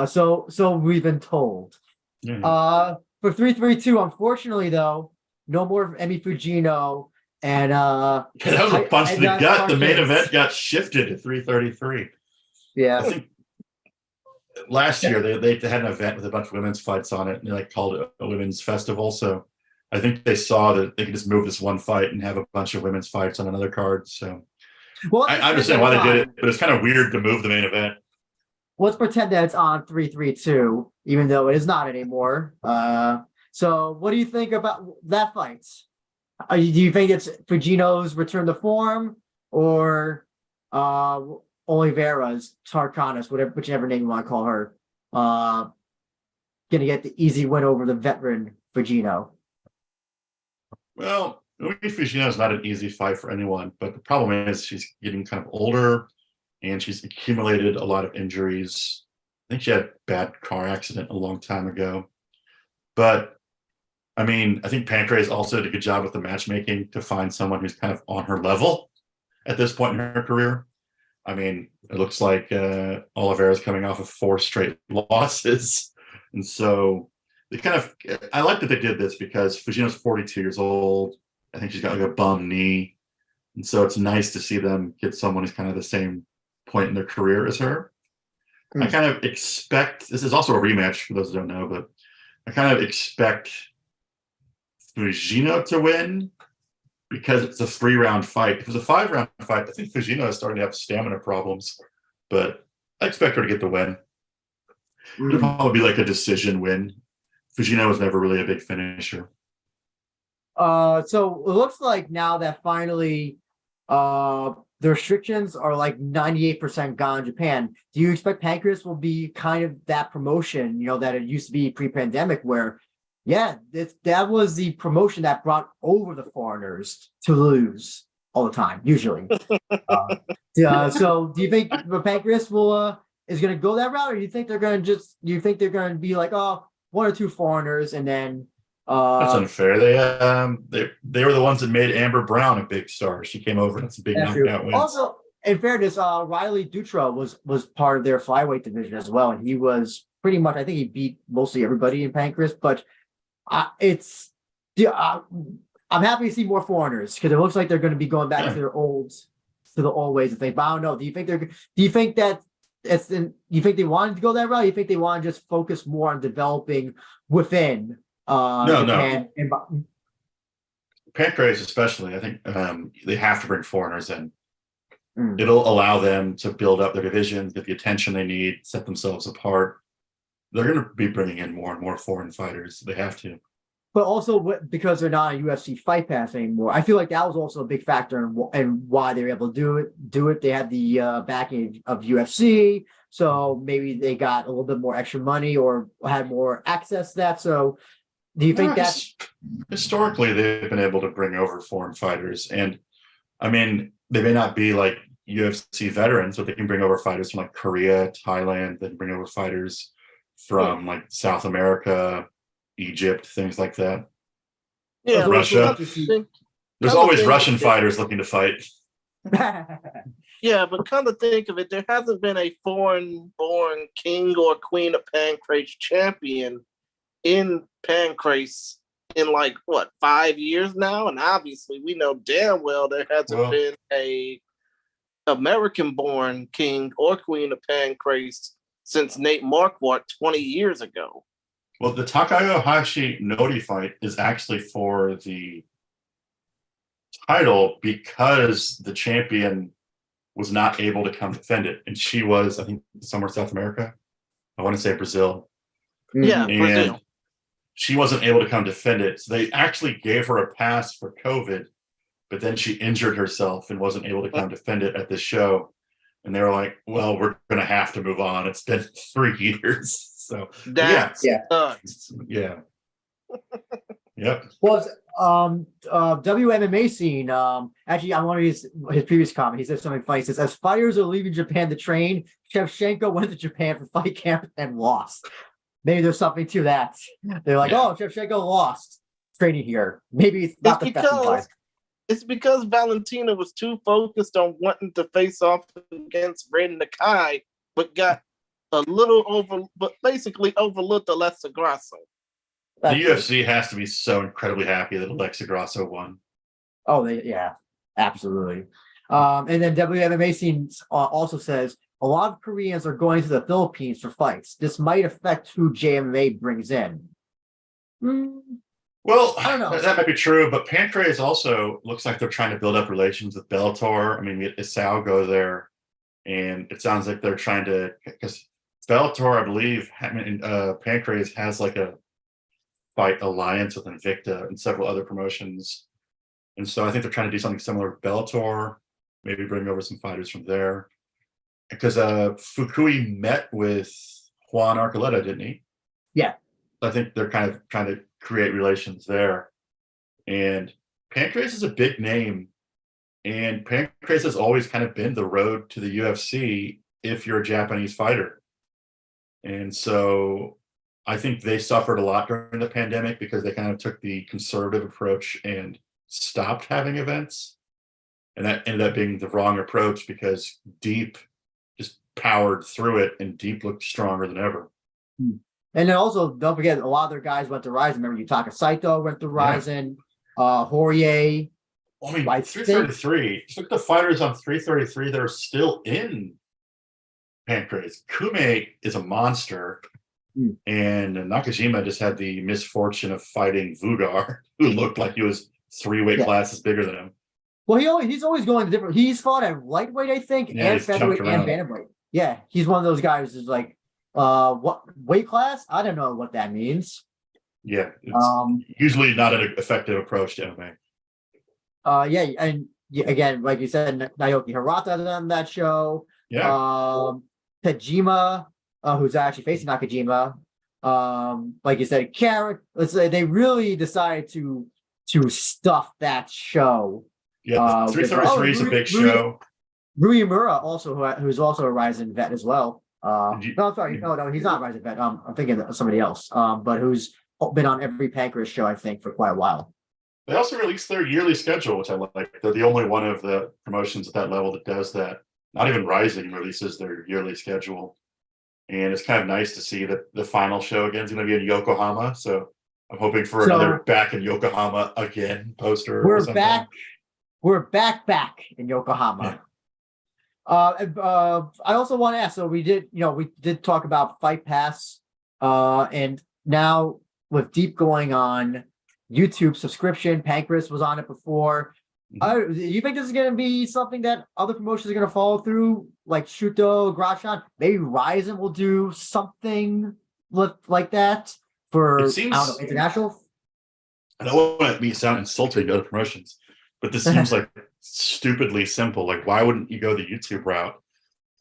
So we've been told. Yeah. For 332, unfortunately though, no more Emi Fujino and Yeah, that was a punch to the Edna gut. The main Pancrase. event got shifted to 333. I Yeah. think last year they had an event with a bunch of women's fights on it, and they like called it a women's festival. So I think they saw that they could just move this one fight and have a bunch of women's fights on another card. So Well, I understand why they did it, but it's kind of weird to move the main event. let's pretend that it's on 332, even though it is not anymore. So what do you think about that fight? Do you think it's Fujino's return to form, or Oliveira's Tarkanis, whichever name you want to call her, gonna get the easy win over the veteran Fujino? Well, Fujino is not an easy fight for anyone, but the problem is she's getting kind of older, and she's accumulated a lot of injuries. I think she had a bad car accident a long time ago. But I mean, I think Pancrase also did a good job with the matchmaking to find someone who's kind of on her level at this point in her career. I mean, it looks like Oliveira's coming off of 4 straight losses. And so I like that they did this because Fujino's 42 years old. I think she's got like a bum knee. And so it's nice to see them get someone who's kind of the same point in their career as her. I kind of expect, this is also a rematch for those who don't know, but I kind of expect Fujino to win because it's a 3-round fight. If it was a 5-round fight, I think Fujino is starting to have stamina problems, but I expect her to get the win. It'll probably be like a decision win. Fujino was never really a big finisher. So it looks like now that finally the restrictions are like 98% gone in Japan. Do you expect Pancrase will be kind of that promotion, that it used to be pre-pandemic where, yeah, that was the promotion that brought over the foreigners to lose all the time, usually. So do you think Pancrase is going to go that route, or do you think they're going to be like, oh, 1 or 2 foreigners and then That's unfair. They were the ones that made Amber Brown a big star. She came over and it's a big knockout win. Also, in fairness, Riley Dutra was part of their flyweight division as well, and he was pretty much, I think he beat mostly everybody in Pancrase. But I'm happy to see more foreigners because it looks like they're going to be going back to the old ways of things. But I don't know. Do you think they wanted to go that route? Do you think they want to just focus more on developing within Japan? No. Pancrase especially, I think they have to bring foreigners in. It'll allow them to build up their divisions, get the attention they need, set themselves apart. They're going to be bringing in more and more foreign fighters. They have to. But also because they're not a UFC Fight Pass anymore, I feel like that was also a big factor in why they were able to do it. They had the backing of UFC, so maybe they got a little bit more extra money or had more access to that. So do you think that's historically they've been able to bring over foreign fighters? And I mean, they may not be like UFC veterans, but they can bring over fighters from like Korea, Thailand. They can bring over fighters from like South America, Egypt, things like that. Yeah, Russia. There's always Russian fighters looking to fight. Yeah, but come to think of it, there hasn't been a foreign-born king or queen of Pancrase champion in Pancrase in 5 years now, and obviously we know damn well there hasn't been a American-born king or queen of Pancrase since Nate Marquardt 20 years ago. Well, the Takayohashi Nori fight is actually for the title because the champion was not able to come defend it, and she was, I think, somewhere South America. I want to say Brazil. Yeah, and Brazil. She wasn't able to come defend it, so they actually gave her a pass for COVID, but then she injured herself and wasn't able to come defend it at this show. And they were like, well, we're going to have to move on. It's been 3 years. So That's Yeah. nuts. yeah. Yep. Was WMMA scene, actually on one of his previous comment, he said something funny. He says, as fighters are leaving Japan to train, Shevchenko went to Japan for fight camp and lost. Maybe there's something to that. They're like, oh, Shevchenko lost training here. Maybe it's not the best advice. It's because Valentina was too focused on wanting to face off against Red Nakai, but got but basically overlooked Alexa Grasso. The UFC has to be so incredibly happy that Alexa Grasso won. Oh, yeah, absolutely. And then WMMA scene also says a lot of Koreans are going to the Philippines for fights. This might affect who JMMA brings in. Well, I don't know. That might be true, but Pancrase also looks like they're trying to build up relations with Bellator. I mean, Isao go there, and it sounds like they're trying to, because Bellator, I believe, Pancrase has like a fight alliance with Invicta and several other promotions. And so I think they're trying to do something similar with Bellator, maybe bring over some fighters from there. Because Fukui met with Juan Archuleta, didn't he? Yeah. I think they're kind of trying to create relations there. And Pancrase is a big name. And Pancrase has always kind of been the road to the UFC if you're a Japanese fighter. And so I think they suffered a lot during the pandemic because they kind of took the conservative approach and stopped having events. And that ended up being the wrong approach because Deep just powered through it and Deep looked stronger than ever. And then also, don't forget, a lot of their guys went to Rizin. Remember, Yutaka Saito went to Rizin, Poirier. I mean, 333. Just look at the fighters on 333 that are still in Pancrase. Kume is a monster. And Nakajima just had the misfortune of fighting Vugar, who looked like he was 3 weight classes bigger than him. Well, he's always going to different. He's fought at lightweight, I think, and featherweight and bantamweight. Yeah, he's one of those guys who's like, what weight class? I don't know what that means. Yeah, it's usually not an effective approach to MMA. Yeah, and again, like you said, Naoki Hirata on that show. Yeah. Tajima, who's actually facing Nakajima. Like you said, Carrot. Let's say they really decided to stuff that show. Yeah, 333 is a big show. Ruyamura also, who's also a Rizin vet as well. No, I'm sorry, no, he's not a Rizin vet. I'm thinking of somebody else. But who's been on every Pancrase show, I think, for quite a while. They also released their yearly schedule, which I like. They're the only one of the promotions at that level that does that. Not even Rizin releases their yearly schedule. And it's kind of nice to see that the final show again is going to be in Yokohama. So I'm hoping for another back in Yokohama again poster. We're back. We're back in Yokohama. Yeah. I also want to ask. So we did talk about Fight Pass, and now with Deep going on YouTube subscription, Pancrase was on it before. Do you think this is going to be something that other promotions are going to follow through, like Shuto, Grashan? Maybe Rizin will do something like that for international. I don't want to sound insulting to other promotions, but this seems like stupidly simple. Like, why wouldn't you go the YouTube route?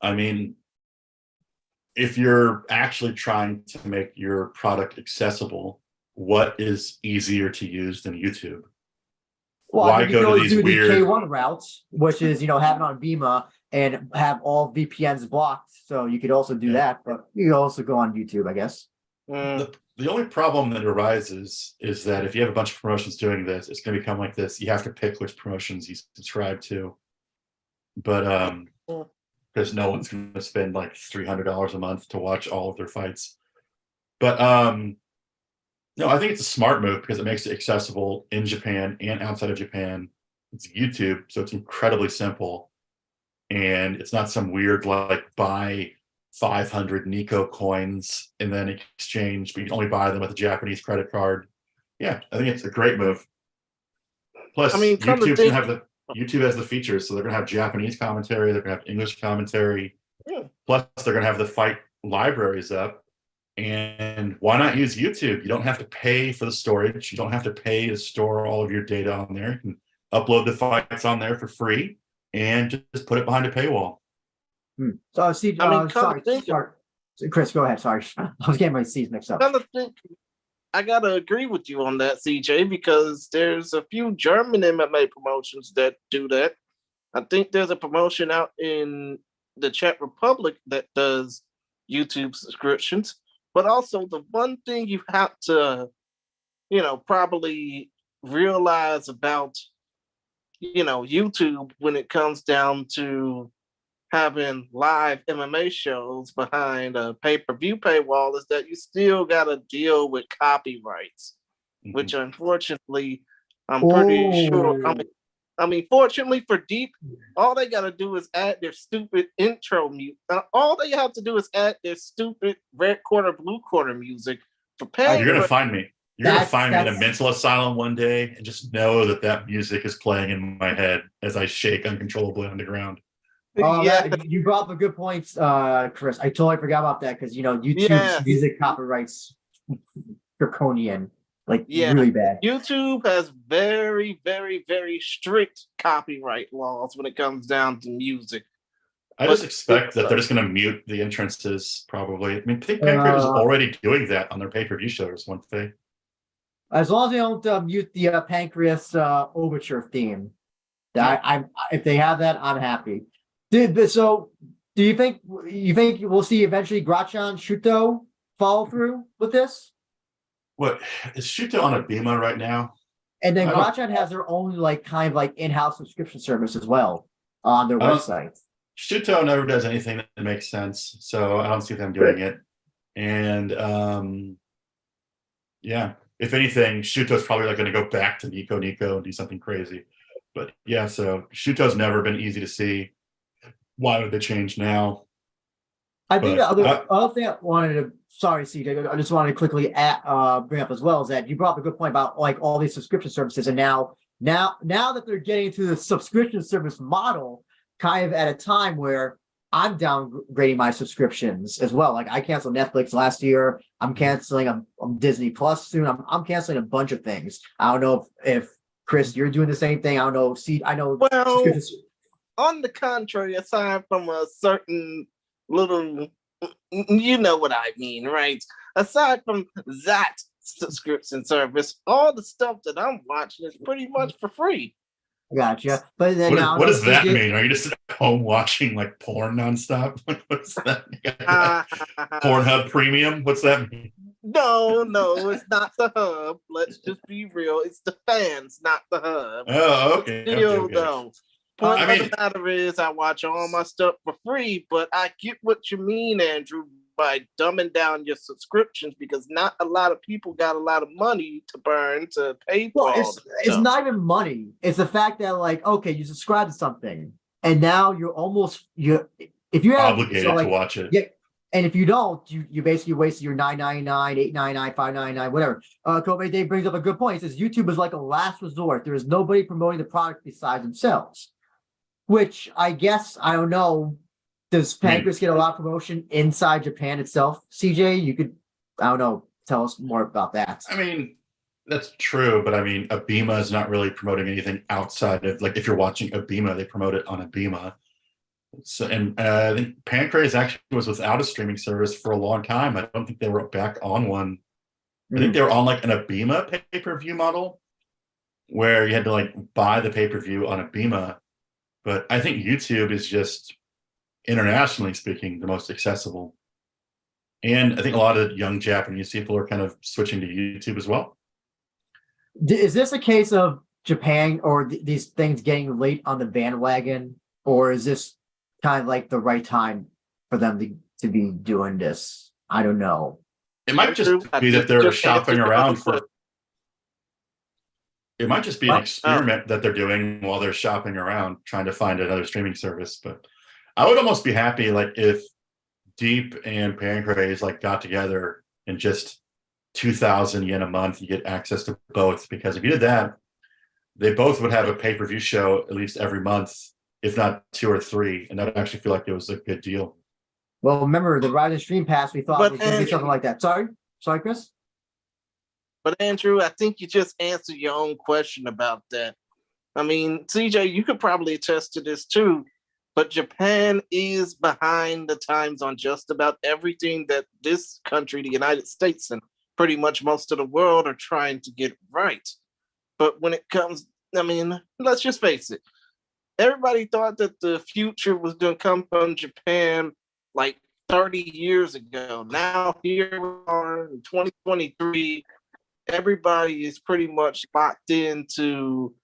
I mean, if you're actually trying to make your product accessible, what is easier to use than YouTube? Well, why go to these weird the K1 routes, which is have it on Bima and have all VPNs blocked, so you could also do that, but you can also go on YouTube, I guess. The only problem that arises is that if you have a bunch of promotions doing this, it's going to become like this. You have to pick which promotions you subscribe to, but because no one's going to spend like $300 a month to watch all of their fights. But no, I think it's a smart move because it makes it accessible in Japan and outside of Japan. It's YouTube, so it's incredibly simple. And it's not some weird, like, buy 500 Nico coins and then exchange, but you can only buy them with a Japanese credit card. Yeah, I think it's a great move. Plus, YouTube has the features, so they're going to have Japanese commentary, they're going to have English commentary. Yeah. Plus, they're going to have the fight libraries up. And why not use YouTube? You don't have to pay for the storage. You don't have to pay to store all of your data on there. You can upload the fights on there for free and just put it behind a paywall. So, Chris, go ahead. Sorry, I was getting my C's mixed up. I gotta agree with you on that, CJ, because there's a few German MMA promotions that do that. I think there's a promotion out in the Czech Republic that does YouTube subscriptions. But also the one thing you have to, probably realize about, YouTube when it comes down to having live MMA shows behind a pay-per-view paywall is that you still got to deal with copyrights, which unfortunately, I'm pretty sure. Fortunately for Deep, all they got to do is add their stupid intro music. All they have to do is add their stupid red quarter, blue quarter music for pay. You're gonna find me. You're gonna find me in a mental asylum one day, and just know that music is playing in my head as I shake uncontrollably on the ground. Oh, yeah, you brought up a good point, Chris. I totally forgot about that because YouTube's music copyrights draconian, really bad. YouTube has very, very, very strict copyright laws when it comes down to music. I just expect that they're just going to mute the entrances, probably. I mean, I think Pancrase is already doing that on their pay-per-view shows, weren't they? As long as they don't mute the Pancrase overture theme, if they have that, I'm happy. So, do you think we'll see eventually Grachan Shuto follow through with this? What is Shuto on a Bima right now? And then Grachan has their own in-house subscription service as well on their website. Shuto never does anything that makes sense, so I don't see them doing it. And if anything, Shuto's probably going to go back to Nico and do something crazy. But yeah, so Shuto's never been easy to see. Why would they change now? I think the other thing I wanted to, sorry, CJ, I just wanted to quickly bring up as well is that you brought up a good point about all these subscription services, and now that they're getting into the subscription service model, kind of at a time where I'm downgrading my subscriptions as well. I canceled Netflix last year. I'm canceling I'm Disney Plus soon. I'm canceling a bunch of things. I don't know if Chris, you're doing the same thing. I don't know. I know. Well, on the contrary, aside from a certain little, you know what I mean, right? Aside from that subscription service, all the stuff that I'm watching is pretty much for free. Gotcha. But then what does that mean? Are you just at home watching porn nonstop? What's that? Pornhub Premium? What's that mean? No, it's not the hub. Let's just be real. It's the fans, not the hub. Oh, okay. Still, though. Point of the matter is, I watch all my stuff for free, but I get what you mean, Andrew, by dumbing down your subscriptions because not a lot of people got a lot of money to burn to pay for. Well, it's not even money. It's the fact that okay, you subscribe to something, and now you're if you have obligated to watch it. Yeah, and if you don't, you basically wasted your $9.99, $8.99, $5.99, whatever. Kobe Dave brings up a good point. He says YouTube is like a last resort. There is nobody promoting the product besides themselves. Which I guess, I don't know, does Pancrase get a lot of promotion inside Japan itself? CJ, you could, I don't know, tell us more about that. I mean, that's true, but Abima is not really promoting anything outside of, if you're watching Abima, they promote it on Abima. So, and I think Pancrase actually was without a streaming service for a long time. I don't think they were back on one. I think they were on an Abima pay-per-view model where you had to buy the pay-per-view on Abima. But I think YouTube is just, internationally speaking, the most accessible. And I think a lot of young Japanese people are kind of switching to YouTube as well. Is this a case of Japan or these things getting late on the bandwagon? Or is this kind of the right time for them to be doing this? I don't know. It might just be that they're shopping around for... It might just be an experiment that they're doing while they're shopping around, trying to find another streaming service. But I would almost be happy if Deep and Pancrase got together and just 2,000 yen a month, you get access to both. Because if you did that, they both would have a pay-per-view show at least every month, if not 2 or 3, and that would actually feel like it was a good deal. Well, remember the Rizin Stream Pass, we thought was going to be something like that. Sorry, Chris? But Andrew, I think you just answered your own question about that. I mean, CJ, you could probably attest to this too. But Japan is behind the times on just about everything that this country, the United States, and pretty much most of the world are trying to get right. But when it comes, I mean, let's just face it. Everybody thought that the future was going to come from Japan like 30 years ago. Now here we are in 2023. Everybody is pretty much locked into,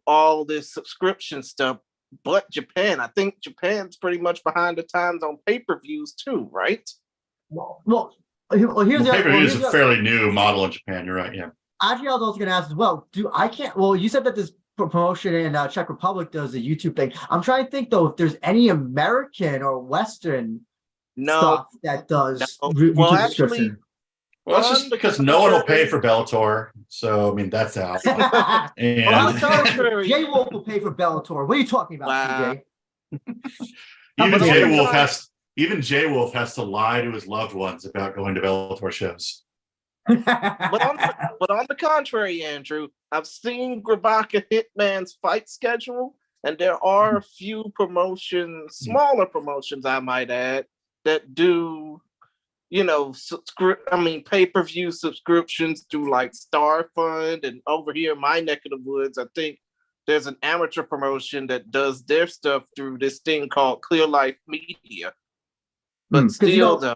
all this subscription stuff. But Japan, I think Japan's pretty much behind the times on pay-per-views too, right? Well, here's the Pay-per-view is a here's fairly new model in Japan. You're right. Yeah. actually, I was also going to ask as well. You said that this promotion in Czech Republic does the YouTube thing. I'm trying to think though if there's any American or Western stuff that does YouTube Well, subscription. Well, it's just because no one will pay for Bellator, so I mean that's out. And Jay Wolf will pay for Bellator. What are you talking about, CJ? even Jay Wolf has to lie to his loved ones about going to Bellator shows. But on the contrary, Andrew, I've seen Grabaka Hitman's fight schedule, and there are a few promotions, smaller promotions, I might add, that do, pay-per-view subscriptions through like Star Fund, and over here in my neck of the woods, I think there's an amateur promotion that does their stuff through this thing called Clear Life Media. But still,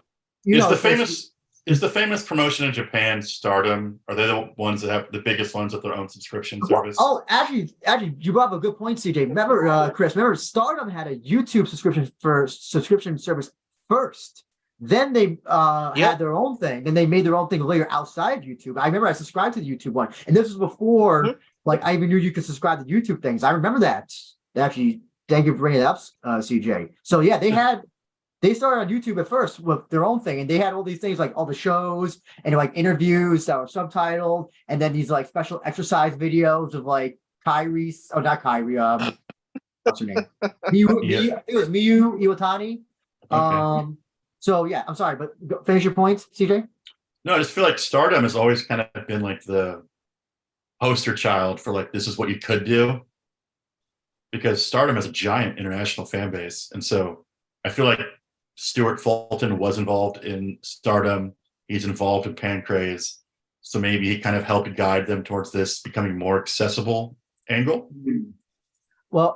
is the famous promotion in Japan Stardom? Are they the ones that have the biggest ones with their own subscription service? Oh, actually, you brought up a good point, CJ. Remember, Chris? Remember, Stardom had a YouTube subscription service first. Then they had their own thing. Then they made their own thing later outside of YouTube. I remember I subscribed to the YouTube one, and this was before I even knew you could subscribe to YouTube things. I remember that. Actually, thank you for bringing it up, CJ. So yeah, they started on YouTube at first with their own thing, and they had all these things like all the shows and like interviews that were subtitled, and then these like special exercise videos of like Kyrie. Oh, not Kyrie. What's her name? It was Miyu Iwatani. Okay. So yeah, I'm sorry, but finish your points, CJ. No, I just feel like Stardom has always kind of been like the poster child for like this is what you could do, because Stardom has a giant international fan base, and so I feel like Stuart Fulton was involved in Stardom. He's involved in Pancrase, so maybe he kind of helped guide them towards this becoming more accessible angle. Well,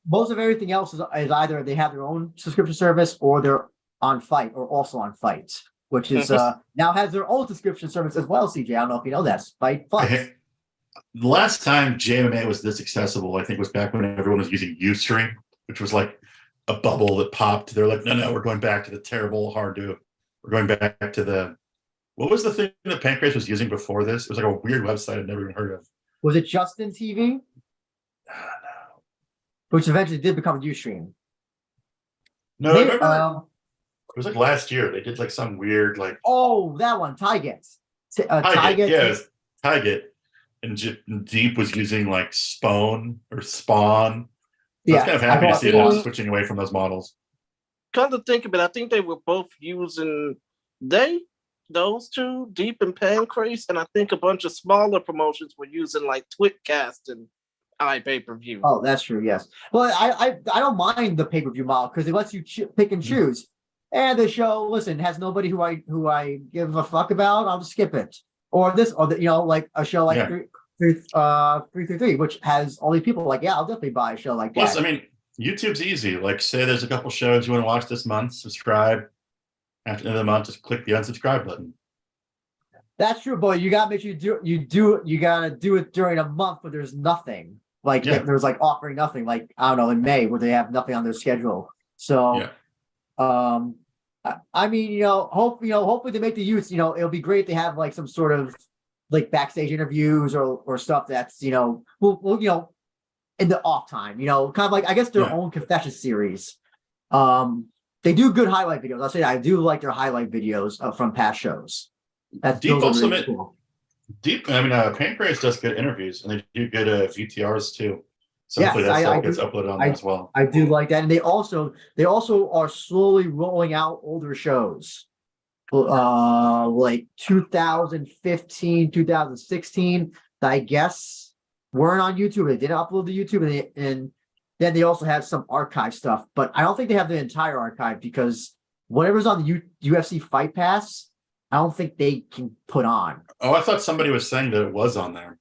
most of everything else is either they have their own subscription service or they're on Fight or also on Fight, which is now has their own subscription service as well. CJ, I don't know if you know that. Fight Plus. The last time JMMA was this accessible, I think, was back when everyone was using Ustream, which was like a bubble that popped. They're like, no, we're going back to the terrible we're going back to the, what was the thing that Pancrase was using before this? It was like a weird website I'd never even heard of. Was it Justin TV? No. Which eventually did become Ustream. No, I remember. It was like last year. They did like some weird like. Oh, that one, Tyget. Tyget, yeah, Tyget. And Deep was using like Spawn. So it's kind of happy to see them switching away from those models. Come to think of it, I think they were both using those two, Deep and Pancrase, and I think a bunch of smaller promotions were using like Twitcast and iPay-per-view. Oh, that's true. Yes. Well, I don't mind the pay-per-view model because it lets you pick and choose. And the show, listen, has nobody who I give a fuck about. I'll just skip it. Or like a show like 333, which has all these people. Like, I'll definitely buy a show like that. Plus, I mean, YouTube's easy. Like, say there's a couple shows you want to watch this month, subscribe. After the end of the month, just click the unsubscribe button. That's true, but you gotta make sure you gotta do it during a month where there's nothing. Like there's like offering nothing, like I don't know, in May where they have nothing on their schedule. So I mean, hopefully they make the use, it'll be great to have like some sort of like backstage interviews or stuff that's, in the off time, kind of like I guess their own confession series. They do good highlight videos. I'll say that. I do like their highlight videos from past shows. That's Deep also really cool. Deep. I mean, Pancrase does good interviews, and they do good VTRs too. So hopefully that stuff gets uploaded on there as well. I do like that, and they also are slowly rolling out older shows, like 2015, 2016. That I guess weren't on YouTube. They didn't upload to YouTube, and then they also have some archive stuff, but I don't think they have the entire archive because whatever's on the UFC Fight Pass, I don't think they can put on. Oh, I thought somebody was saying that it was on there.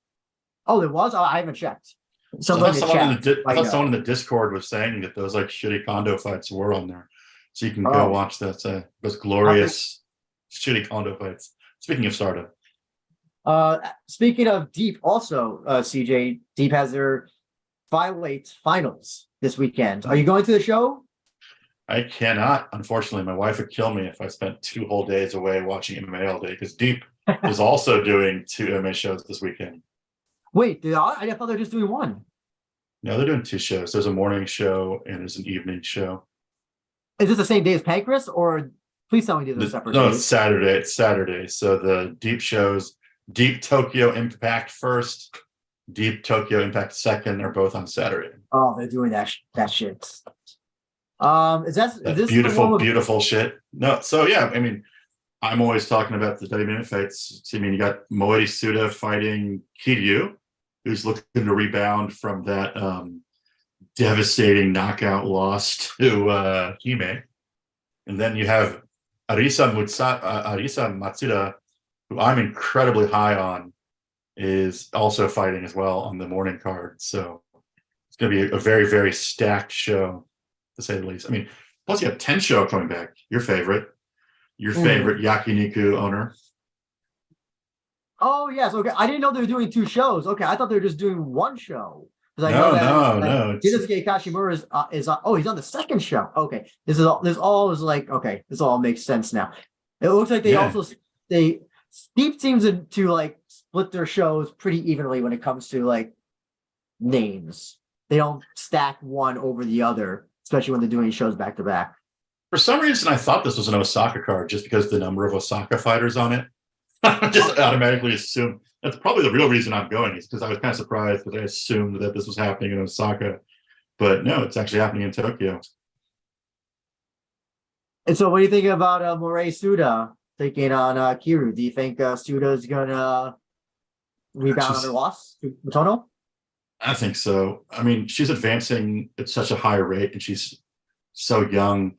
Oh, there was? Oh, I haven't checked. I Somebody thought, in the someone, in chat. the, I thought someone in the Discord was saying that those like shitty condo fights were on there. So you can go watch that. Those glorious shitty condo fights. Speaking of Stardom. Speaking of Deep, also, CJ, Deep has their flyweight finals this weekend. Are you going to the show? I cannot. Unfortunately, my wife would kill me if I spent 2 whole days away watching MMA all day because Deep is also doing 2 MMA shows this weekend. Wait, I thought they were just doing one. No, they're doing 2 shows. There's a morning show and there's an evening show. Is this the same day as Pancrase, or please tell me these are separate No, days? it's Saturday. It's Saturday. So the Deep shows, Deep Tokyo Impact first, Deep Tokyo Impact second, are both on Saturday. Oh, they're doing that shit. Is this Beautiful shit? No, so yeah, I mean, I'm always talking about the WMA fights. So, I mean, you got Moedi Suda fighting Kiryu, who's looking to rebound from that devastating knockout loss to Hime. And then you have Arisa Matsuda, who I'm incredibly high on, is also fighting as well on the morning card. So it's going to be a very, very stacked show, to say the least. I mean, plus you have Tensho coming back, your favorite Yakiniku owner. Oh, yes. Okay. I didn't know they were doing 2 shows. Okay. I thought they were just doing 1 show. No. Shinsuke Kashimura is he's on the second show. Okay. This all makes sense now. It looks like Deep seems to like split their shows pretty evenly when it comes to like names. They don't stack one over the other, especially when they're doing shows back to back. For some reason, I thought this was an Osaka card just because the number of Osaka fighters on it. I just automatically assumed that's probably the real reason I'm going, is because I was kind of surprised because I assumed that this was happening in Osaka, but no, it's actually happening in Tokyo. And so, what do you think about Moei Suda taking on Kiryu? Do you think Suda is gonna rebound on her loss to Matono? I think so. I mean, she's advancing at such a high rate, and she's so young.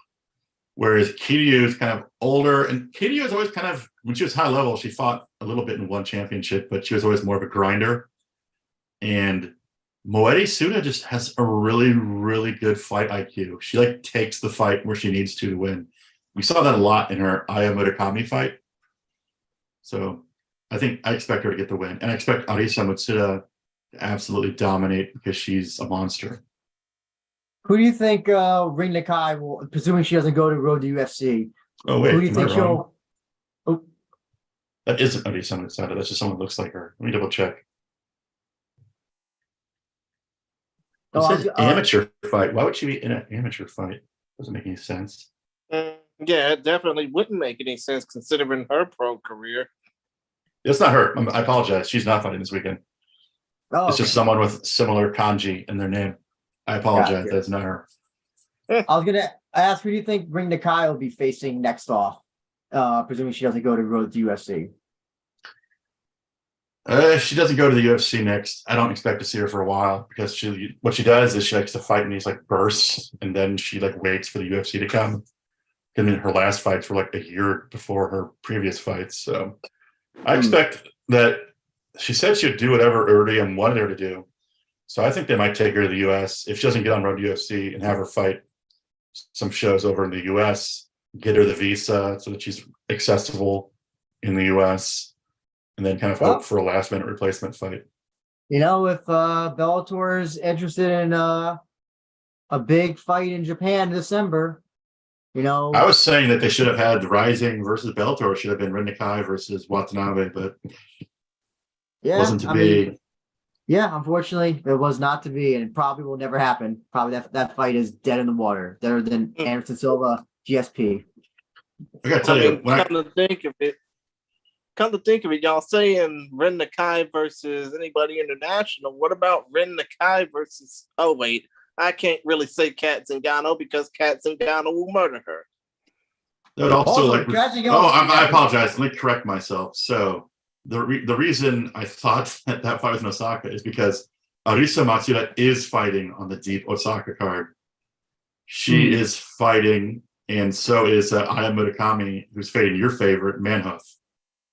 Whereas Kiryu is kind of older, and Kiryu is always kind of, when she was high level, she fought a little bit in one championship, but she was always more of a grinder. And Moedi Suda just has a really, really good fight IQ. She like takes the fight where she needs to win. We saw that a lot in her Aya Murakami fight. So I expect her to get the win. And I expect Arisa Matsuda to absolutely dominate because she's a monster. Who do you think Ring Nakai will, presuming she doesn't go to Road to UFC? Oh, wait. Who do you think she'll? Oh. That isn't Arisa Matsuda. That's just someone who looks like her. Let me double check. It says amateur fight. Why would she be in an amateur fight? Doesn't make any sense. Yeah, it definitely wouldn't make any sense considering her pro career. It's not her. I apologize. She's not fighting this weekend. Oh, it's just someone with similar kanji in their name. I apologize. Gotcha. That's not her. I was going to ask, who do you think Ring Nakai will be facing next off? Presuming she doesn't go to Road to UFC. She doesn't go to the UFC next. I don't expect to see her for a while because what she does is she likes to fight in these like bursts, and then she like waits for the UFC to come. And then her last fights were like a year before her previous fights. So I expect that she said she would do whatever Uriam wanted her to do. So I think they might take her to the US if she doesn't get on Road to UFC and have her fight some shows over in the US, get her the visa so that she's accessible in the US, and then kind of hope for a last minute replacement fight. You know, if Bellator is interested in a big fight in Japan in December, you know. I was saying that they should have had Rizin versus Bellator. It should have been Rin Nakai versus Watanabe, but wasn't to be. Yeah, unfortunately, it was not to be, and probably will never happen. Probably that fight is dead in the water, deader than Anderson Silva, GSP. I gotta tell you, come to think of it, y'all saying Rin Nakai versus anybody international. What about Rin Nakai versus? Oh wait, I can't really say Kat Zingano because Kat Zingano will murder her. That would also I apologize. Let me correct myself. So the reason I thought that fight was in Osaka is because Arisa Matsuda is fighting on the deep Osaka card. She is fighting, and so is Aya Murakami, who's fighting your favorite, Manhuff.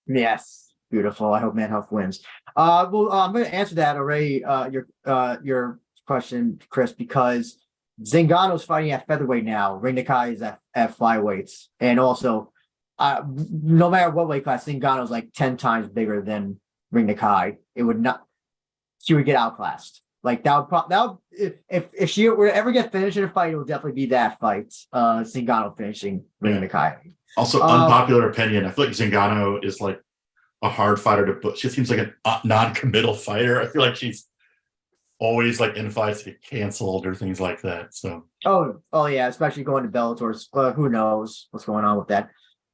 Yes, beautiful. I hope Manhuff wins. Well, I'm going to answer that already. Your question, Chris, because Zingano's fighting at featherweight now. Ring Nakai is at flyweights, and also, no matter what weight class, Zingano's like 10 times bigger than Ring Nakai. It would not. She would get outclassed. Like that would if she were to ever get finished in a fight, it would definitely be that fight. Zingano finishing Ring Nakai. Also, unpopular opinion. I feel like Zingano is like a hard fighter to put. She seems like a non-committal fighter. I feel like she's always like in fights to get canceled or things like that. So oh yeah, especially going to Bellator's. Who knows what's going on with that?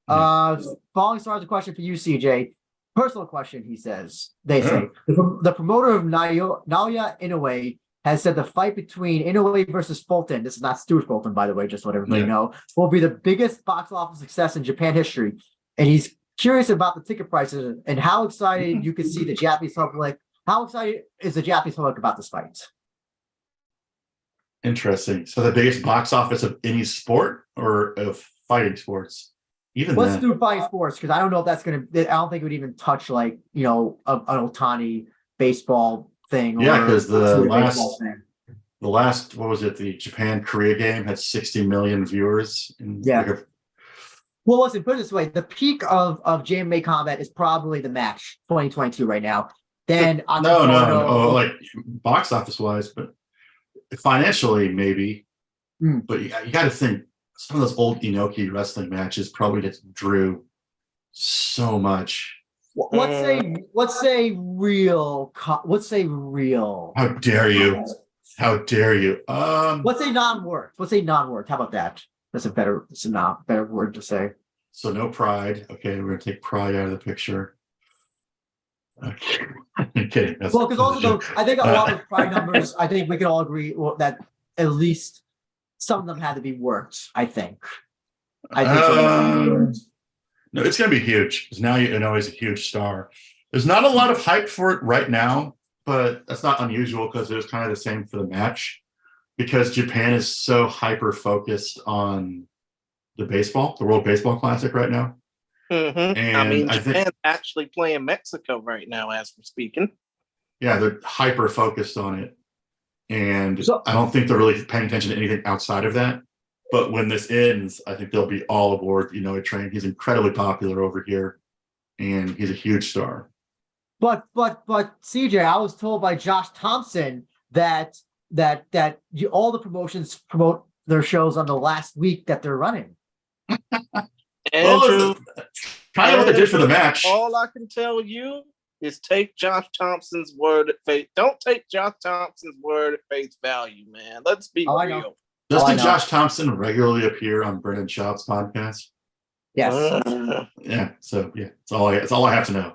Falling Stars, a question for you, CJ. Personal question, he says. They say the promoter of Naoya Inoue has said the fight between Inoue versus Fulton, this is not Stuart Fulton, by the way, just to let everybody know, will be the biggest box office success in Japan history. And he's curious about the ticket prices and how excited you can see the Japanese public. How excited is the Japanese public about this fight? Interesting. So the biggest box office of any sport or of fighting sports? Let's do fighting sports, because I don't know if that's going to. I don't think it would even touch like an Otani baseball thing. Yeah, because the last what was it? The Japan Korea game had 60 million viewers. Well, listen, put it this way: the peak of JMA Combat is probably the match 2022 right now. Then no, like box office wise, but financially maybe. But you got to think. Some of those old Inoki wrestling matches probably just drew so much. Let's say real. How dare you? How dare you? Let's say non-worked. How about that? That's a better word to say. So no pride. Okay, we're gonna take pride out of the picture. Okay. Okay. Well, because also I think a lot of pride numbers. I think we can all agree that at least some of them had to be worked, I think. No, it's going to be huge because now you know he's a huge star. There's not a lot of hype for it right now, but that's not unusual because it was kind of the same for the match because Japan is so hyper focused on the World Baseball Classic right now. And Japan's actually playing Mexico right now as we're speaking. Yeah, they're hyper focused on it. And I don't think they're really paying attention to anything outside of that. But when this ends, I think they'll be all aboard train. He's incredibly popular over here, and he's a huge star. But CJ, I was told by Josh Thompson that all the promotions promote their shows on the last week that they're running. Andrew, kind of what they did for the match. All I can tell you is take Josh Thompson's word at face. Don't take Josh Thompson's word at face value, man. Let's be real. Doesn't Josh Thompson regularly appear on Brennan Schaub's podcast? Yes. Yeah. So that's all I have to know.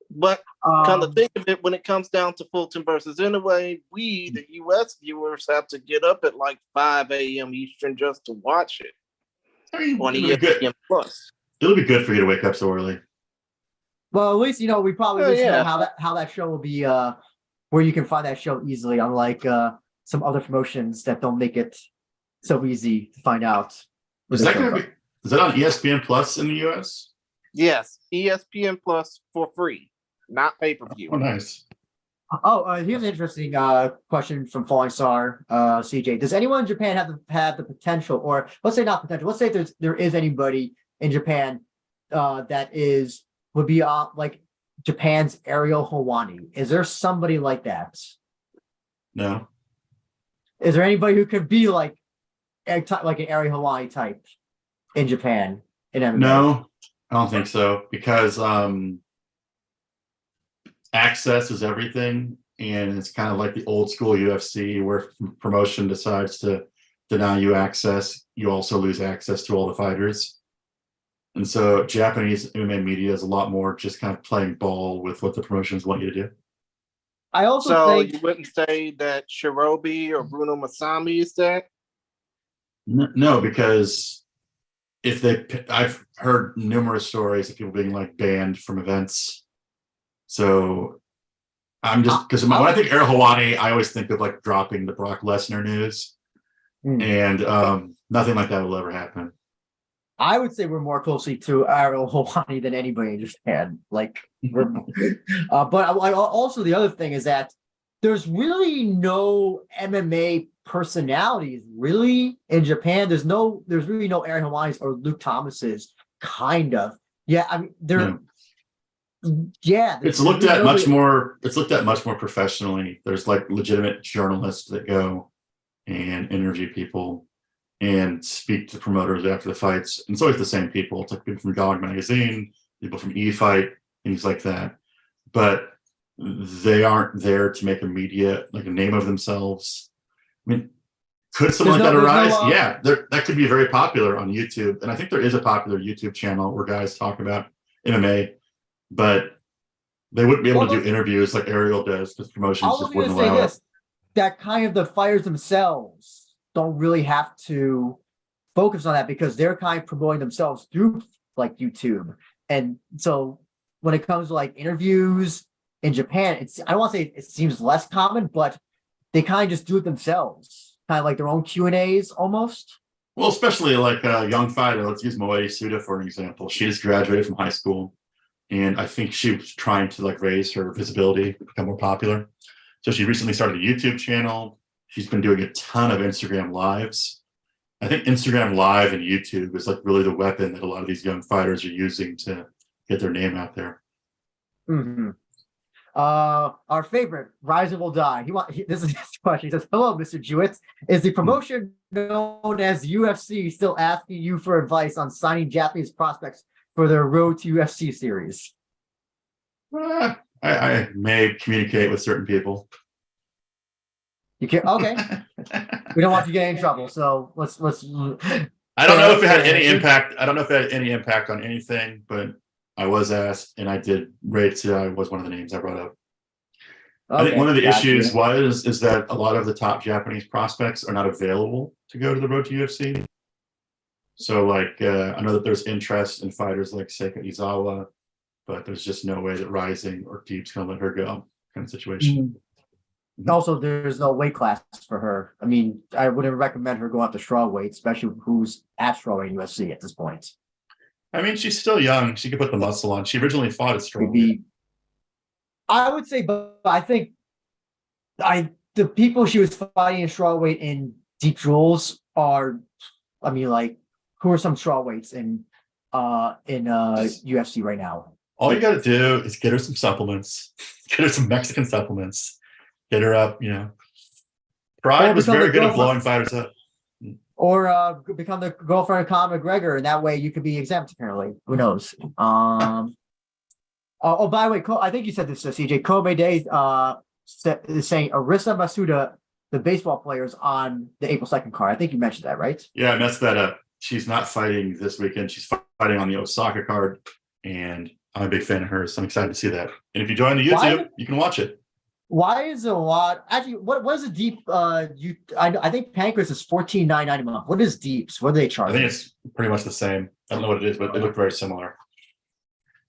But kind of think of it when it comes down to Fulton versus Inoue, we, the U.S. viewers, have to get up at like 5 a.m. Eastern just to watch it. I mean, on ESPN Plus. It'll be good for you to wake up so early. Well, at least we probably know how that show will be. Where you can find that show easily, unlike some other promotions that don't make it so easy to find out. Is that on ESPN Plus in the US? Yes, ESPN Plus for free, not pay-per-view. Oh, nice. Here's an interesting question from Falling Star, CJ. Does anyone in Japan have the potential, or let's say not potential, let's say there is anybody in Japan that would be like Japan's Ariel Helwani? Is there somebody like that? No. Is there anybody who could be like an Ariel Helwani type in Japan? No, I don't think so, because access is everything, and it's kind of like the old school UFC where promotion decides to deny you access, you also lose access to all the fighters. And so Japanese MMA media is a lot more just kind of playing ball with what the promotions want you to do. I also think you wouldn't say that Shirobi or Bruno Masami is that? No, because I've heard numerous stories of people being like banned from events. So I'm just because when I think Ariel Helwani, I always think of like dropping the Brock Lesnar news, and nothing like that will ever happen. I would say we're more closely to Ariel Helwani than anybody in Japan. Like, but also the other thing is that there's really no MMA personalities really in Japan. There's really no Ariel Helwani's or Luke Thomas's, kind of. Yeah, I mean it's looked at much more. It's looked at much more professionally. There's like legitimate journalists that go and interview people and speak to promoters after the fights. And it's always the same people. It's like people from Dog Magazine, people from E-Fight, things like that. But they aren't there to make a name of themselves. I mean, could something like that arise? Yeah, that could be very popular on YouTube. And I think there is a popular YouTube channel where guys talk about MMA, but they wouldn't be able to do interviews like Ariel does because promotions just wouldn't allow it. That kind of the fighters themselves don't really have to focus on that because they're kind of promoting themselves through like YouTube. And so when it comes to like interviews in Japan, I don't want to say it seems less common, but they kind of just do it themselves, kind of like their own Q&As almost. Well, especially like a young fighter. Let's use Moe Suda for an example. She just graduated from high school, and I think she was trying to like raise her visibility, become more popular. So she recently started a YouTube channel. She's been doing a ton of Instagram lives. I think Instagram Live and YouTube is like really the weapon that a lot of these young fighters are using to get their name out there. Mm-hmm. Our favorite, Rizin will die. This is his question. He says, "Hello, Mr. Jewett. Is the promotion known as UFC still asking you for advice on signing Japanese prospects for their Road to UFC series?" I may communicate with certain people. You can't. Okay. We don't want to get in trouble, so let's. I don't know if it had any impact. I don't know if it had any impact on anything, but I was asked, and I did rate. I was one of the names I brought up. Okay, I think one of the issues is that a lot of the top Japanese prospects are not available to go to the Road to UFC. So, like, I know that there's interest in fighters like Seika Izawa, but there's just no way that Rising or Deep's gonna let her go, kind of situation. Also, there's no weight class for her. I mean, I wouldn't recommend her going up to strawweight, especially who's at strawweight in UFC at this point. I mean, she's still young. She could put the muscle on. She originally fought at strawweight. I would say, but I think the people she was fighting in strawweight in Deep Jewels are, I mean, like, who are some strawweights in UFC right now? All you got to do is get her some supplements, get her some Mexican supplements, get her up. Pride was very good at blowing fighters up. Or become the girlfriend of Conor McGregor, and that way you could be exempt, apparently. Who knows? By the way, I think you said this, CJ. Kobe Day is saying Arisa Masuda, the baseball players, on the April 2nd card. I think you mentioned that, right? Yeah, I messed that up. She's not fighting this weekend. She's fighting on the Osaka card, and I'm a big fan of hers. So I'm excited to see that. And if you join the YouTube, you can watch it. Why is a lot? Actually, what is a deep? I think Pancrase is $14.99 a month. What is deeps? What do they charge? I think it's pretty much the same. I don't know what it is, but they look very similar.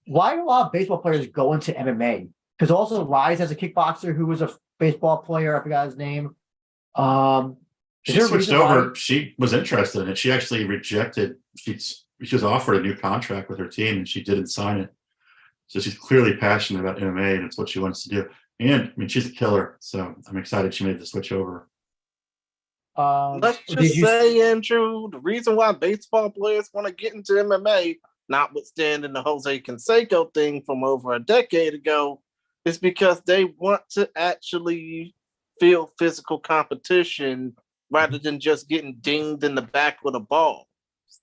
Why do a lot of baseball players go into MMA? Because also Rise has a kickboxer who was a baseball player. I forgot his name. She switched over. She was interested in it. She actually rejected. She was offered a new contract with her team, and she didn't sign it. So she's clearly passionate about MMA, and it's what she wants to do. And I mean, she's a killer. So I'm excited she made the switch over. Let's just say, Andrew, the reason why baseball players want to get into MMA, notwithstanding the Jose Canseco thing from over a decade ago, is because they want to actually feel physical competition rather than just getting dinged in the back with a ball.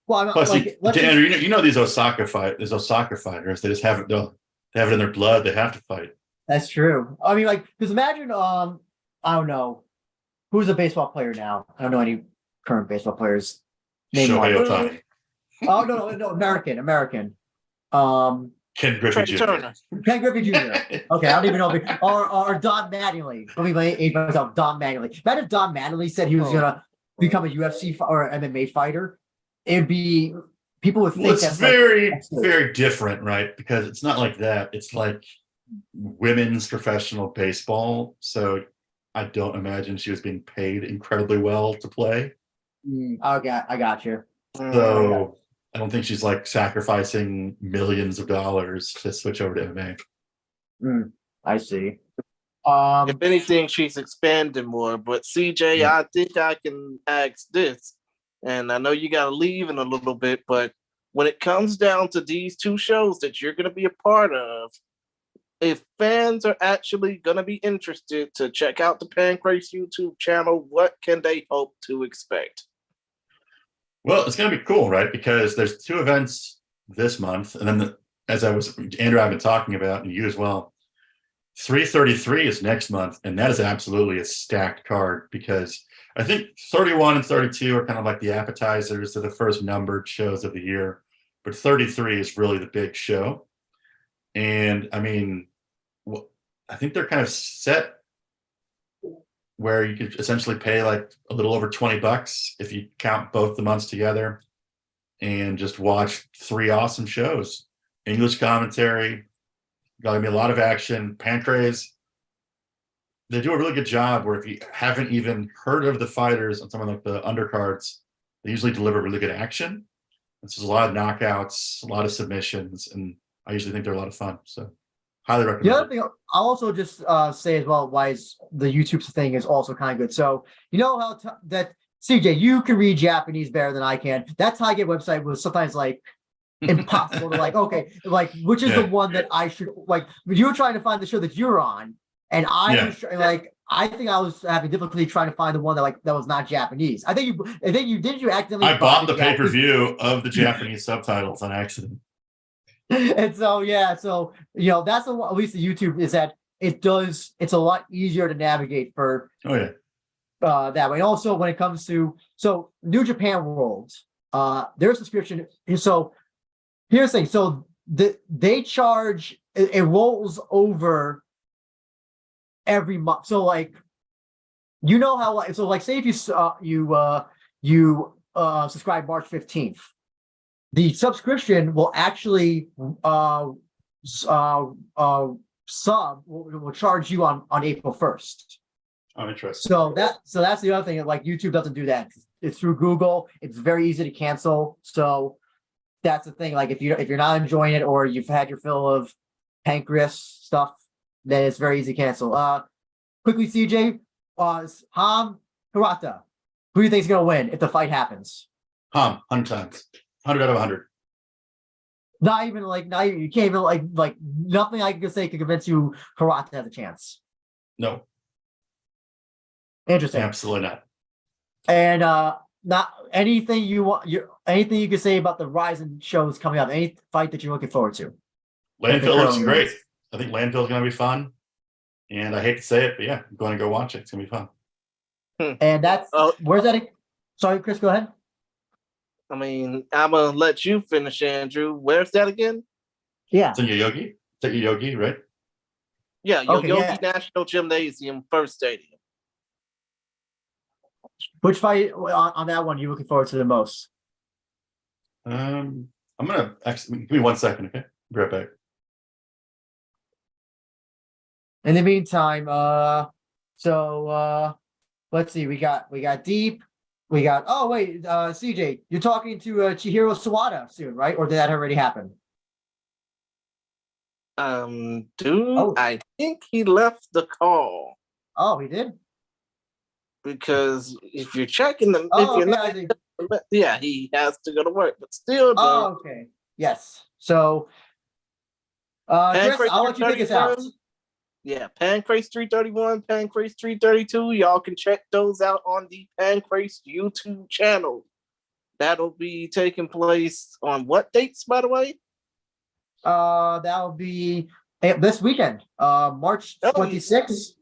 Well, plus, Andrew, you know these Osaka fighters. They just have it. They have it in their blood. They have to fight. That's true. I mean, like, because imagine, I don't know, who's a baseball player now? I don't know any current baseball players. Shohei Ohtani. Oh no, American. Ken Griffey Jr. Ken Griffey Jr. Okay, I don't even know. Or Don Mattingly. Let me age myself. Don Mattingly. Imagine if Don Mattingly said he was gonna become a UFC or MMA fighter. It'd be people would think it's very different, right? Because it's not like that. It's like women's professional baseball, so I don't imagine she was being paid incredibly well to play. I got you. So I don't think she's like sacrificing millions of dollars to switch over to MMA. I see. If anything, she's expanding more. But CJ, I think I can ask this, and I know you got to leave in a little bit, but when it comes down to these two shows that you're going to be a part of, if fans are actually going to be interested to check out the Pancrase YouTube channel, what can they hope to expect? Well, it's going to be cool, right? Because there's 2 events this month, and then as Andrew and I have been talking about, and you as well, 333 is next month, and that is absolutely a stacked card because I think 31 and 32 are kind of like the appetizers to the first numbered shows of the year, but 33 is really the big show. And I mean, I think they're kind of set where you could essentially pay like a little over $20 if you count both the months together and just watch 3 awesome shows. English commentary, gonna be a lot of action. Pancrase, they do a really good job where if you haven't even heard of the fighters on some of like the undercards, they usually deliver really good action. This is a lot of knockouts, a lot of submissions, and I usually think they're a lot of fun. So highly recommend. The other thing I'll also just say as well, why is the YouTube thing is also kind of good. So you know how that CJ, you can read Japanese better than I can. That Taigate website was sometimes like impossible to like, okay, like which is the one that I should like. You were trying to find the show that you're on, and I was like, I think I was having difficulty trying to find the one that was not Japanese. I think you accidentally. I bought the pay-per-view of the Japanese subtitles on accident. And so so you know that's at least the YouTube is that it's a lot easier to navigate for that way. Also, when it comes to New Japan World, their subscription. So here's the thing. So they charge it rolls over every month. So like you know how like say if you subscribe March 15th. The subscription will actually sub will charge you on April 1st. Oh, interesting. So that's the other thing. Like YouTube doesn't do that. It's through Google. It's very easy to cancel. So that's the thing. Like if you're not enjoying it or you've had your fill of Pancrase stuff, then it's very easy to cancel. Quickly, CJ, Ham Hirata. Who do you think is going to win if the fight happens? Ham, 100 times. 100 out of 100. You can't even like nothing I can say can convince you Hirata has a chance. No. Interesting. Absolutely not. And not anything anything you can say about the Rizin shows coming up. Any fight that you're looking forward to? Landfill looks great. I think Landfill is going to be fun. And I hate to say it, but yeah, I'm going to go watch it. It's going to be fun. And that's where's that? Sorry, Chris, go ahead. I mean, I'm going to let you finish, Andrew. Where's that again? Yeah. It's in Yoyogi. It's at Yoyogi, right? Yeah, Yoyogi National Gymnasium, First Stadium. Which fight on that one are you looking forward to the most? I'm going to actually, give me 1 second, okay? Be right back. In the meantime, let's see. We got Deep. We got CJ, you're talking to Chihiro Sawada soon, right? Or did that already happen? I think he left the call. Oh, he did? Because if you're checking them, he has to go to work, but still. Okay. Yes. So, Chris, I'll let you take us out. Yeah, Pancrase 331, Pancrase 332. Y'all can check those out on the Pancrase YouTube channel. That'll be taking place on what dates, by the way? That'll be this weekend, March 26th.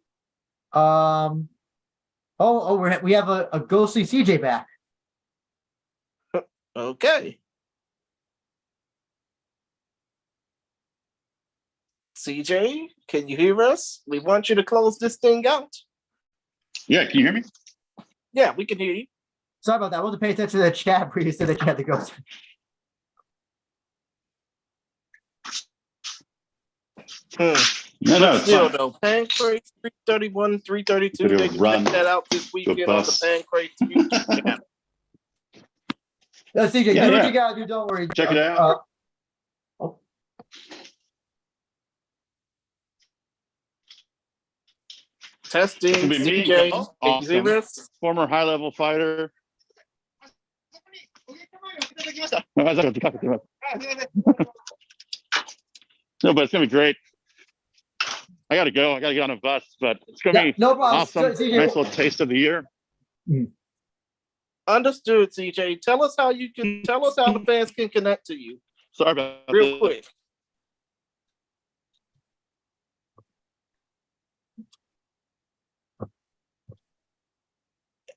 We have a ghostly CJ back. Okay. CJ, can you hear us? We want you to close this thing out. Yeah, can you hear me? Yeah, we can hear you. Sorry about that. I wasn't paying attention to the chat where you said that you had to go. No, But it's still, fine. though, Pancrase 331, 332, Bit of they a can run check that out this to a weekend on the bus. Pancrase YouTube channel. CJ, Yeah, do what yeah. you gotta do. Don't worry. Check it out. Oh, Testing, This will be me. CJ, Awesome. Xeris. Former high-level fighter. No, but it's gonna be great. I gotta go. I gotta get on a bus, but it's gonna yeah, be no problem. awesome. CJ, Nice little taste of the year. Understood, CJ. Tell us how the fans can connect to you Sorry about real this. quick.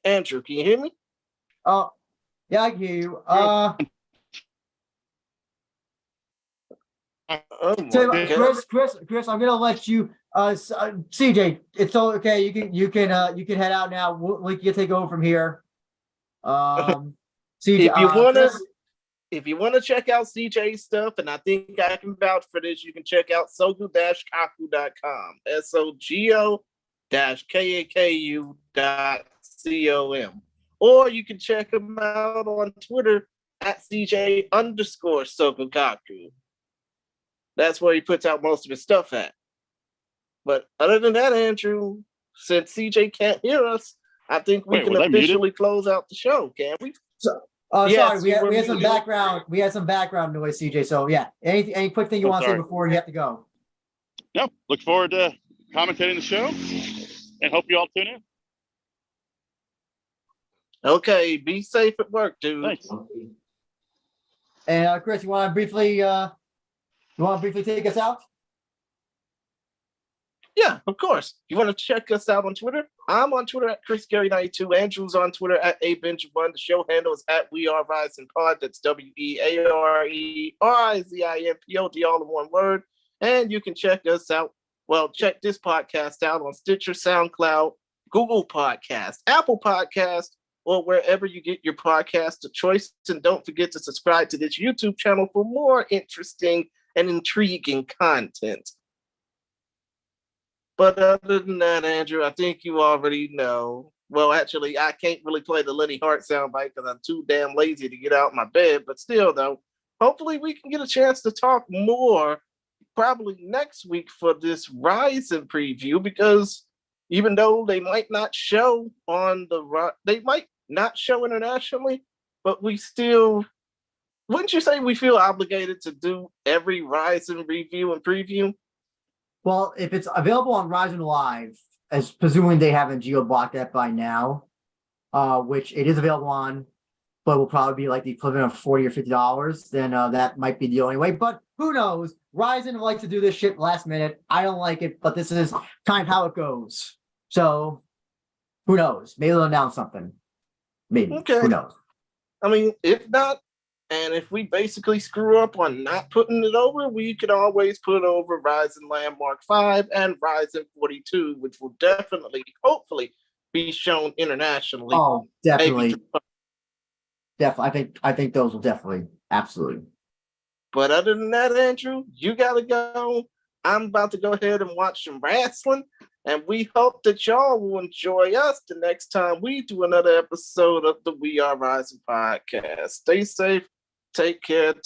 Andrew, can you hear me? Oh, yeah, I hear you. Oh Tell you my what, God. Chris, I'm gonna let you. CJ, it's all okay. You can head out now. We can take over from here. CJ, If you wanna check out CJ's stuff, and I think I can vouch for this, you can check out sogo-kaku.com. SOGO-KAKU.com. Or you can check him out on Twitter at CJ_Sogokaku. That's where he puts out most of his stuff at. But other than that, Andrew, since CJ can't hear us, I think we can was I muted? officially close out the show, can we? sorry, Yes, we you were had some muted. background. We had some background noise, CJ. So yeah, any quick thing you I'm want to say sorry. before you have to go? Yep. Look forward to commentating the show, and hope you all tune in. Okay, be safe at work, dude. Thanks. And Chris, you want to briefly take us out? Yeah, of course. You want to check us out on Twitter? I'm on Twitter at ChrisGary92. Andrew's on Twitter at ABenjamin. The show handle is at We Are Rizin Pod. That's WeAreRizinPod, all in one word. And you can check us out. Well, check this podcast out on Stitcher, SoundCloud, Google Podcast, Apple Podcast, or wherever you get your podcast of choice. And don't forget to subscribe to this YouTube channel for more interesting and intriguing content. But other than that, Andrew, I think you already know. Well, actually, I can't really play the Lenny Hart soundbite because I'm too damn lazy to get out of my bed. But still, though, hopefully we can get a chance to talk more probably next week for this Rizin preview, because even though they might not show they might not show internationally, but we still, wouldn't you say we feel obligated to do every Rizin review and preview? Well, if it's available on Rizin Live, as presuming they haven't geo-blocked that by now, which it is available on, but will probably be like the equivalent of $40 or $50, then that might be the only way. But who knows? Rizin likes to do this shit last minute. I don't like it, but this is kind of how it goes. So who knows? Maybe they'll announce something. Maybe. Okay. Who knows? I mean, if not, and if we basically screw up on not putting it over, we can always put over Rizin Landmark 5 and Rizin 42, which will definitely, hopefully, be shown internationally. Oh, definitely. Maybe. Definitely. I think those will definitely. Absolutely. But other than that, Andrew, you gotta go. I'm about to go ahead and watch some wrestling. And we hope that y'all will enjoy us the next time we do another episode of the We Are Rizin podcast. Stay safe. Take care. Talk